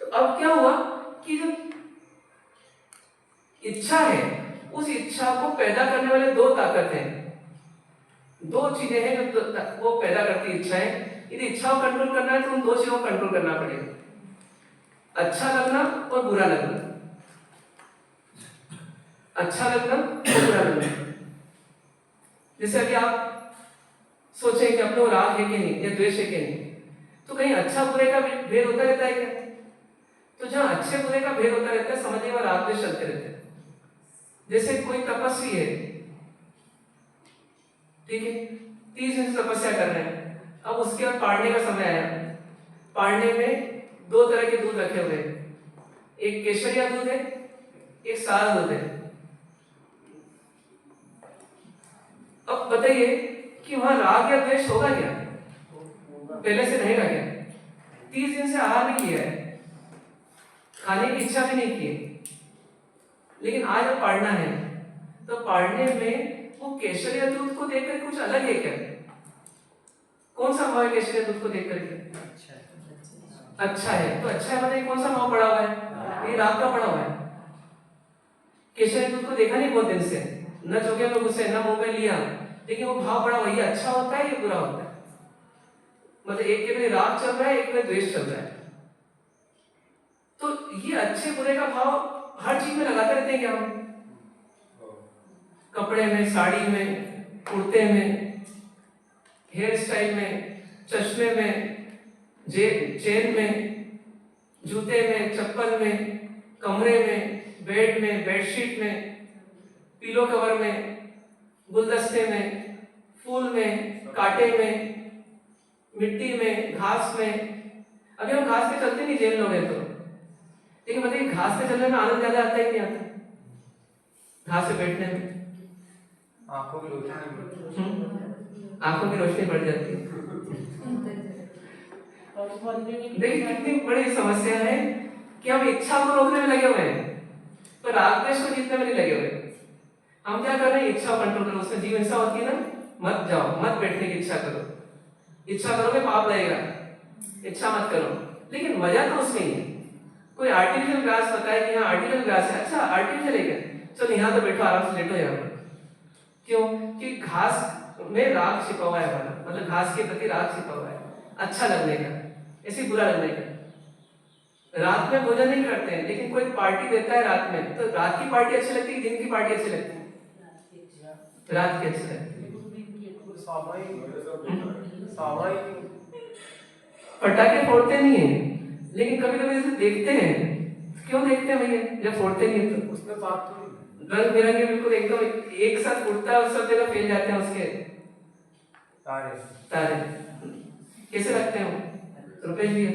तो अब क्या हुआ कि जब इच्छा है, उस इच्छा को पैदा करने वाले दो ताकत हैं, दो चीजें हैं जो वो पैदा करती है इच्छा है। यदि इच्छा को कंट्रोल करना है तो उन दो चीजों को कंट्रोल करना पड़ेगा, अच्छा लगना और बुरा लगना। अच्छा लगना और बुरा लगना। जैसे अभी आप सोचें कि अपने राग है कि नहीं या द्वेष है कि नहीं, तो कहीं अच्छा बुरे का भेद होता रहता है क्या? तो जहां अच्छे बुरे का भेद होता रहता है, समझिए वह राग द्वेष चलते रहते हैं। जैसे कोई तपस्वी है, ठीक है, 30 दिन से तपस्या कर रहे हैं, अब उसके बाद पाड़ने का समय आया। पाड़ने में दो तरह के दूध रखे हुए हैं, एक केसरिया दूध है, एक सादा दूध है। अब बताइए कि वहां राग या द्वेष होगा क्या? पहले से रहेगा क्या? 30 दिन से आहार नहीं किया है, खाने की इच्छा भी नहीं की है, लेकिन आज अब पाड़ना है, तो पाड़ने में वो केसरिया दूध को देखकर कुछ अलग है क्या? कौन सा भाव है केसरिया दूध को देखकर के? अच्छा है। तो अच्छा है बताइए कौन सा भाव पड़ा हुआ है? ये राग का पड़ा हुआ है। केसरिया दूध को देखा नहीं बहुत दिन से, न चौके में घुसे न मुंह में लिया, लेकिन वो भाव पड़ा हुआ, ये अच्छा होता है ये बुरा होता है? मतलब एक के में राग चल रहा है, एक में द्वेष चल रहा है। तो ये अच्छे बुरे का भाव हर चीज में लगाते रहते हैं क्या हम? कपड़े में, साड़ी में, कुर्ते में, हेयर स्टाइल में, चश्मे में, चेन में, जूते में, चप्पल में, कमरे में, बेड में, बेडशीट में, पिलो कवर में, गुलदस्ते में, फूल में, कांटे में, मिट्टी में, घास में। अभी हम घास पे चलते नहीं, जेल लोग हैं तो, लेकिन बताइए घास पे चलने में आनंद ज्यादा आता है कि नहीं आता? घास पे बैठने में आंखों की रोशनी आंखों की रोशनी बढ़ जाती है। देखिए कितनी बड़ी समस्या है कि हम इच्छा को रोकने में लगे हुए हैं, पर राग द्वेष को जीतने में नहीं लगे हुए। हम क्या कर रहे हैं? इच्छा कंट्रोल करो। उसमें जीव हिंसा होती है ना, मत जाओ, मत बैठने की इच्छा करो। इच्छा करोगे पाप लगेगा, इच्छा मत करो। लेकिन मजा तो उसमें ही है। कोई आर्टिफिशियल ग्रास बताए कि हाँ आर्टिफिशियल ग्रास है, अच्छा आर्टिफिशियल है क्या? चलो यहाँ तो बैठो, आराम से लेटो यहाँ पर। क्यों? कि घास में राग छिपा हुआ है हमारा, मतलब घास के प्रति राग छिपा हुआ है, अच्छा लगने का, ऐसे बुरा लगने का। रात में भोजन नहीं करते हैं, लेकिन कोई पार्टी देता है रात में, तो रात की पार्टी अच्छी लगती है, दिन की पार्टी अच्छी लगती है? रात की अच्छी लगती है। पटाखे फोड़ते नहीं है, लेकिन कभी कभी जैसे देखते हैं। क्यों देखते हैं भैया? जब फोड़ते नहीं है तो उसमें बात रंग बिरंगे बिल्कुल एकदम एक साथ उड़ता है और सब जगह फैल जाते हैं उसके तारे। तारे। कैसे लगते हैं वो? रुपेश जी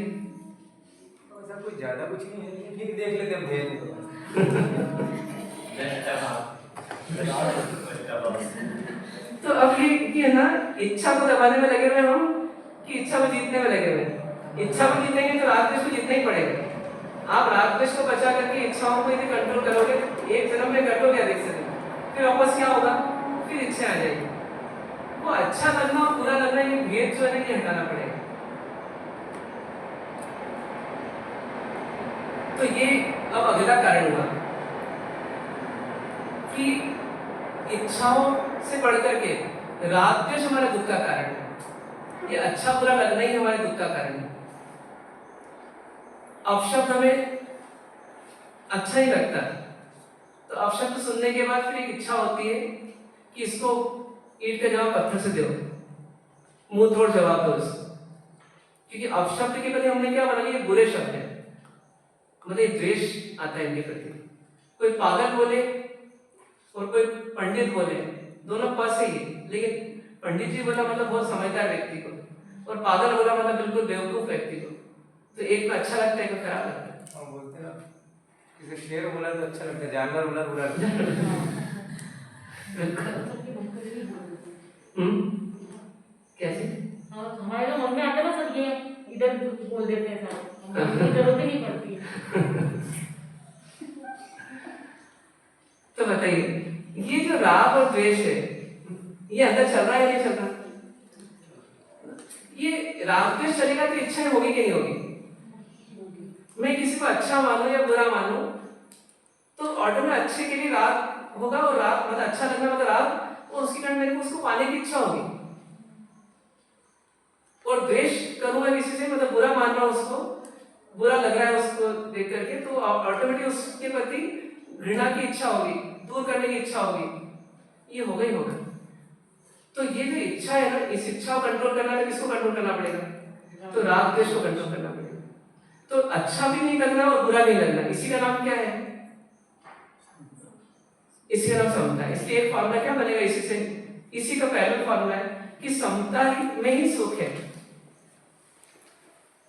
ऐसा कोई ज्यादा कुछ नहीं है, लेकिन ठीक देख लेते हैं भेद। तो अब ये है ना, इच्छा को दबाने में लगे हुए हम कि इच्छा को जीतने में लगे हुए। इच्छा को जीतेंगे तो राग द्वेष को जीतना ही पड़ेगा। आप राग द्वेष को बचा करके इच्छाओं को यदि कंट्रोल करोगे, एक जन्म में कर लोगे अधिक से अधिक, फिर वापस क्या होगा? फिर इच्छा आ जाएगी। वो अच्छा लगना और बुरा लगना, ये भेद जो है ना, ये हटाना पड़ेगा। तो ये अब अगला कारण हुआ कि इच्छाओं से बढ़कर के राग द्वेष हमारे दुख का कारण है। ये अच्छा बुरा लगना ही हमारे दुख का कारण है। अपशब्द हमें अच्छा ही लगता है, तो अपशब्द सुनने के बाद फिर एक इच्छा होती है कि इसको ईंट का जवाब पत्थर से दो, मुंह तोड़ जवाब दो इसको। क्योंकि अपशब्द के प्रति हमने क्या बना लिया? बुरे शब्द है, मतलब द्वेष आता है इनके प्रति। कोई पागल बोले और कोई पंडित बोले, दोनों पास ही है, लेकिन पंडित जी बोला मतलब बहुत समझदार व्यक्ति को, और पागल बोला मतलब बिल्कुल बेवकूफ व्यक्ति को। तो एक में अच्छा लगता है, एक में खराब लगता है। हम बोलते हैं ना, किसी शेर बोला तो अच्छा लगता है, जानवर बोला तो बुरा लगता है। कैसे? हमारे जो मन में आता है ना सब, ये इधर बोल देते हैं सारे, हमें जरूरत ही नहीं पड़ती है। तो बताइए, ये जो राग और द्वेष है, ये अंदर चल रहा है या नहीं चल रहा? ये राग द्वेष चलेगा तो इच्छाएं होगी कि नहीं होगी? मैं किसी को अच्छा मानूं या बुरा मानूं, तो ऑटो में अच्छे के लिए राग होगा, और राग मतलब अच्छा लगना मतलब राग, और उसके कारण मेरे को उसको पाने की इच्छा होगी। और द्वेष करूंगा किसी से, मतलब बुरा मान रहा हूं उसको, बुरा लग रहा है उसको देख करके, तो ऑटोमेटिक उसके प्रति घृणा की इच्छा होगी, दूर करने की इच्छा होगी, ये होगा ही होगा। तो ये जो इच्छा है ना, इस इच्छा को कंट्रोल करना है, किसको कंट्रोल करना पड़ेगा? तो राग द्वेष को कंट्रोल करना पड़ेगा। तो अच्छा भी नहीं करना और बुरा नहीं लगना, इसी का नाम क्या है? इसी का नाम समता है। इसलिए एक फॉर्मूला क्या बनेगा इसी से, इसी का पहला फॉर्मूला है कि समता में ही सुख है।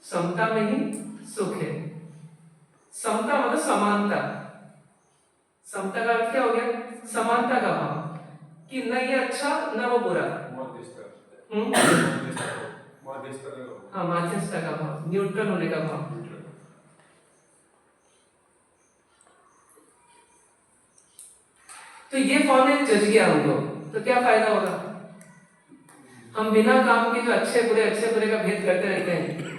समता में ही सुख है। समता मतलब समानता। समता का अर्थ क्या हो गया? समानता का भाव, कि न ये अच्छा न वो बुरा। हाँ, मध्यस्थता का भाव, न्यूट्रल होने का भाव। तो ये फॉर्मूला जज गया हमको, तो क्या फायदा होगा? हम बिना काम के जो अच्छे बुरे का भेद करते रहते हैं।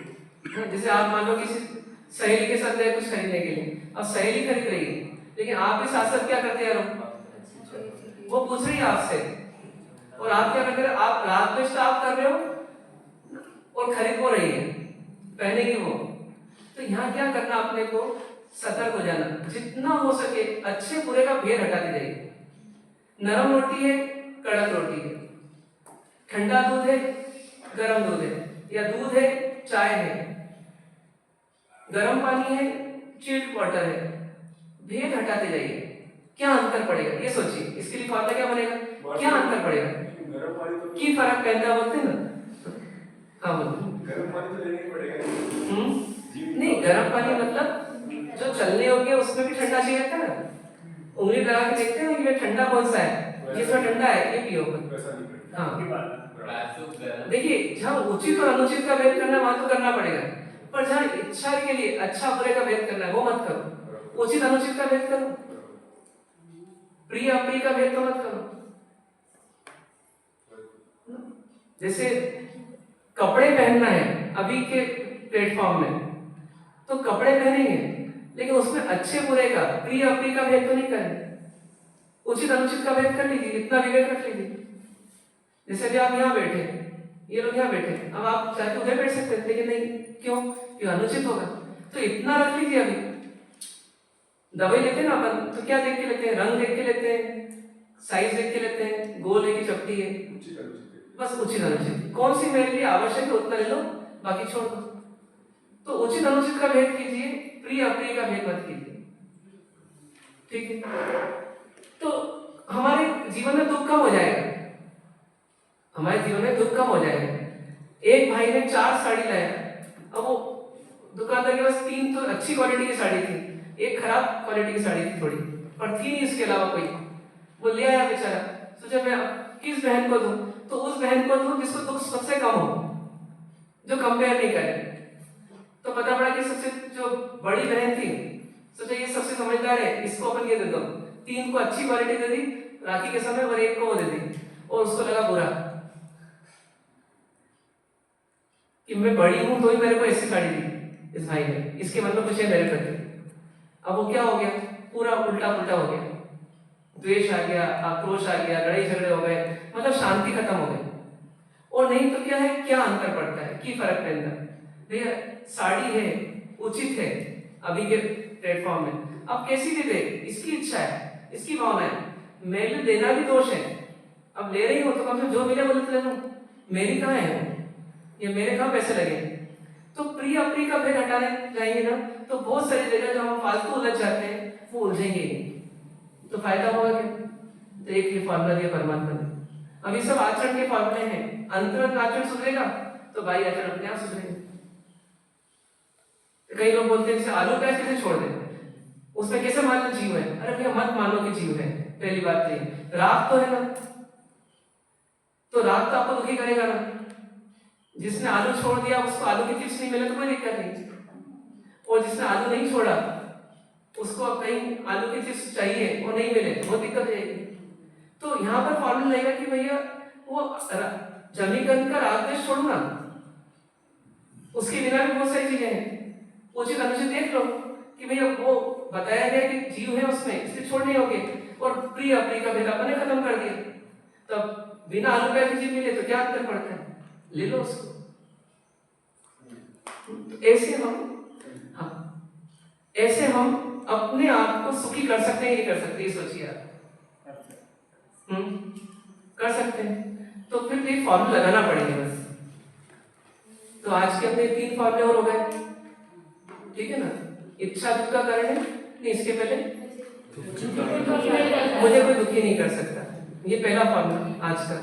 जैसे आप मान लो किसी सहेली के साथ गए कुछ खरीदने के लिए, अब सहेली खरीद रही है, लेकिन आप भी साथ साथ क्या करते हैं? वो पूछ रही है आपसे, और आप क्या करते हैं? आप राग द्वेष आप कर रहे हो और खरीद हो रही है, पहनेगी वो। तो यहाँ क्या करना, अपने को सतर्क हो जाना, जितना हो सके अच्छे बुरे का भेद हटाते जाइए। नरम रोटी है, कड़क रोटी है, ठंडा दूध है, गर्म दूध है, या दूध है, चाय है, गर्म पानी है, चिल्ड वाटर है, भेद हटाते जाइए। क्या अंतर पड़ेगा ये सोचिए। इसके लिए फॉर्मूला क्या बनेगा? क्या अंतर पड़ेगा? की फर्क पैदा बोलते हैं ना। हाँ बोलो। गर्म पानी तो लेना ही पड़ेगा। नहीं, गर्म पानी मतलब जो चलने योग्य उसमें भी ठंडा चाहिए था ना। उंगली लगा के देखते हैं कि ठंडा कौन सा है, ये थोड़ा ठंडा है, ये पियो। हाँ देखिए, जहाँ उचित और अनुचित का भेद करना है वहां तो करना पड़ेगा, पर जहाँ इच्छा के लिए अच्छा बुरे का भेद करना है वो मत करो। उचित अनुचित का भेद करो, प्रिय अप्रिय का भेद तो मत करो। जैसे कपड़े पहनना है अभी के प्लेटफॉर्म में, तो कपड़े पहनेंगे, लेकिन उसमें अच्छे बुरे का, प्रिय अप्रिय का भेद तो नहीं करें। उचित अनुचित का भेद कर लीजिए, इतना विवेक रख लीजिए। जैसे भी आप यहाँ बैठे, ये लोग यहाँ बैठे, अब आप चाहे तो उधर बैठ सकते हैं, लेकिन नहीं, क्यों? क्यों अनुचित होगा। तो इतना रख लीजिए। अभी दवाई लेते हैं ना अपन, तो क्या देख के लेते हैं? रंग देख के लेते हैं, साइज देख के लेते हैं, गोल है कि चपटी है, बस उचित अनुचित। कौन सी मेरे लिए आवश्यक है उतना ले लो, बाकी छोड़ दो। तो उचित अनुचित का भेद कीजिए, प्रिय अप्रिय का भेद मत कीजिए, ठीक है? तो हमारे जीवन में दुख कम हो जाएगा, हमारे जीवन में दुख कम हो जाएगा। एक भाई ने 4 साड़ी लाया, अब वो दुकानदार के पास 3 तो अच्छी क्वालिटी की साड़ी थी, एक खराब क्वालिटी की साड़ी थी थोड़ी, और थी नहीं इसके अलावा कोई। वो ले आया बेचारा, सोचा मैं किस बहन को दूं, तो उस बहन को दूं जिसको दुख सबसे कम हो, जो कंपेयर नहीं करे। तो पता पड़ा कि सबसे जो बड़ी बहन थी, सोचा ये सबसे समझदार है, इसको अपन ये दे दो। 3 को अच्छी क्वालिटी दे दी राखी के समय, और 1 को वो दे दी, और उसको लगा बुरा कि मैं बड़ी हूं तो ही मेरे को ऐसी साड़ी दी इस भाई ने, इसके मन में कुछ है मेरे प्रति। अब वो क्या हो गया? पूरा उल्टा पुल्टा हो गया, द्वेष आ गया, आक्रोश आ गया, लड़ाई झगड़े हो गए, मतलब शांति खत्म हो गई। और नहीं तो क्या है, क्या अंतर पड़ता है, की फर्क पैदा? भैया साड़ी है, उचित है अभी के प्लेटफॉर्म में, अब कैसी भी दे, इसकी इच्छा है, इसकी भावना है, मेरे लिए देना भी दोष है। अब ले रही हूं तो कम से कम जो मिले बोले तो ले लूं, मेरी कहाँ है ये, मेरे कहाँ पैसे लगे? तो प्रिय अप्रिय का भेद हटाने जाएंगे ना, तो बहुत सारी जगह जो हम फालतू उलझ जाते हैं वो उलझेंगे, तो फायदा होगा क्या? तो एक ये फॉर्मूला दिया परमात्मा ने। अब ये सब आचरण के फॉर्मूले हैं, अंतरंग आचरण सुधरेगा तो भाई आचरण अपने आप सुधरेंगे। कई लोग बोलते हैं जैसे आलू प्याज कैसे छोड़ दें, उसमें कैसे मान लो जीव है। अरे भैया मत मानो कि जीव है। पहली बात ये राग तो है ना, तो राग तो आपको दुखी करेगा ना। जिसने आलू छोड़ दिया उसको आलू की चिप्स नहीं मिले तो कोई दिक्कत नहीं, और जिसने आलू नहीं छोड़ा उसको कहीं आलू की चिप्स चाहिए और नहीं मिले तो बहुत दिक्कत रहेगी। तो यहाँ पर फॉर्मूला रहेगा कि भैया वो जमीकरण का राग देश छोड़ो ना, उसके बिना भी बहुत सारी चीजें हैं। उचित अनुचित देख लो कि भैया वो बताया गया कि जीव है उसमें, इसलिए छोड़ने होंगे, और प्रिय अप्रिय का भेद अपने खत्म कर दिया। तब बिना आलू प्याज की चीज मिले तो क्या अंतर पड़ता है, ले लो उसको। ऐसे हम अपने आप को सुखी कर सकते हैं, ये कर सकते हैं, सोचिए आप। कर सकते हैं। तो फिर एक फॉर्मूला लगाना पड़ेगा बस। तो आज के अपने 3 फॉर्मूले और हो गए, ठीक है ना। इच्छा दुख का कारण है नहीं, इसके पहले मुझे कोई दुखी नहीं कर सकता, ये पहला फॉर्मूला आज का,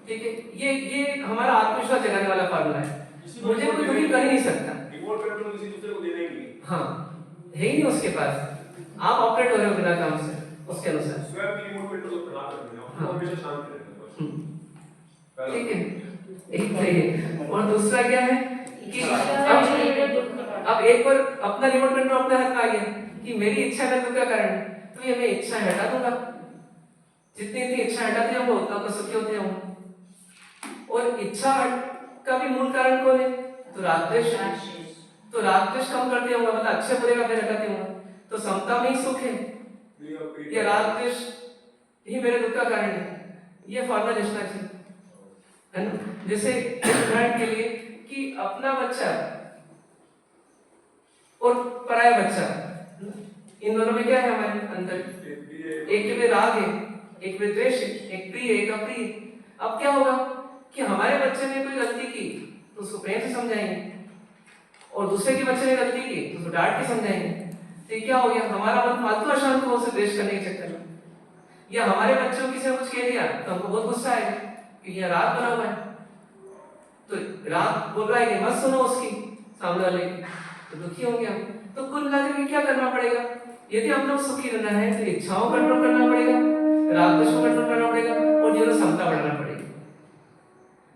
ठीक है। ये हमारा आत्मविश्वास जगाने वाला फॉर्मूला है। मुझे कोई दुखी कर ही नहीं सकता। रिमोट कंट्रोल किसी दूसरे को देना ही नहीं। हाँ, है ही नहीं उसके पास, आप ऑपरेट हो रहे हो बिना काम से उसके अनुसार। स्वयं भी रिमोट कंट्रोल अपना कर देना, और हमेशा शांत रहना बस। ठीक है, एक तो ये। और दूसरा क्या है कि अब एक बार अपना रिमोट कंट्रोल अपने हाथ में आ गया कि मेरी इच्छा का दुख का कारण है, तो ये मैं इच्छा हटा दूंगा। जितनी इच्छा हटाते हैं वो उतना तो सुखी होते हैं। और इच्छा का भी मूल कारण कौन है, तो राग द्वेष। तो राग द्वेष कम करते होंगे, मतलब अच्छे बुरे का भेद हटाते होंगे, तो समता में ही सुख है। ये राग द्वेष ही मेरे दुख का कारण है, ये फॉर्मूला लिखना चाहिए, है ना। जैसे उदाहरण के लिए कि अपना बच्चा और पराया बच्चा, इन दोनों में क्या है हमारे अंदर, एक में राग है, एक में द्वेष है, एक प्रिय एक अप्रिय। अब क्या होगा कि हमारे बच्चे ने कोई गलती की तो उसको प्रेम से समझाएंगे, और दूसरे के बच्चे ने गलती की तो उसको डांट के समझाएंगे। तो क्या हो गया, हमारा मन फालतू अशांत हो उसे द्वेष करने के चक्कर में। या हमारे बच्चों किसी ने कुछ कह दिया तो हमको बहुत गुस्सा आएगा कि ये राग बना हुआ है, तो राग बोल रहा है कि मत सुनो उसकी सामने वाले की, तो दुखी हो गया। तो कुल मिलाकर के क्या करना पड़ेगा, यदि हम लोग सुखी रहना है तो इच्छाओं को कंट्रोल करना पड़ेगा, राग द्वेष को कंट्रोल करना पड़ेगा, और जीवन समता बढ़ाना पड़ेगा।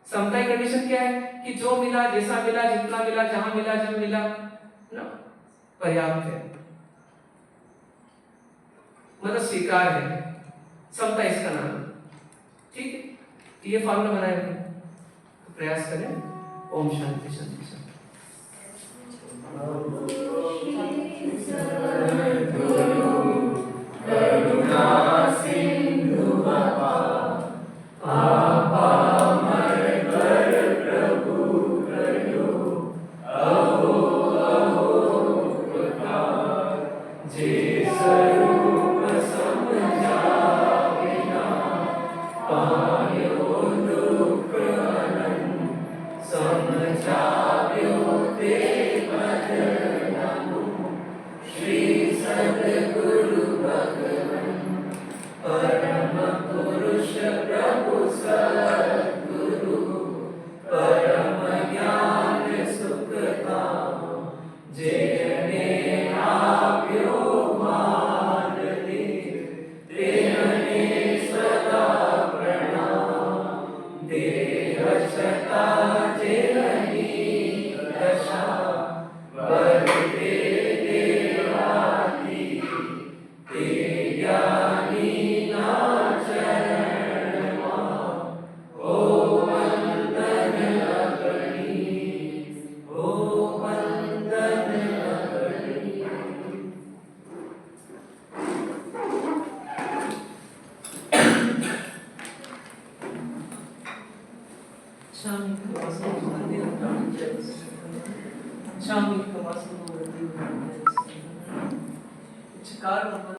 समता की कंडीशन क्या है कि जो मिला, जैसा मिला, जितना मिला, जहां मिला, जब मिला ना, पर्याप्त है, मतलब स्वीकार है। समता इसका नाम है, ठीक है। ये फॉर्मूला बनाया है, तो प्रयास करें। ओम शांति शांति शांति। शाम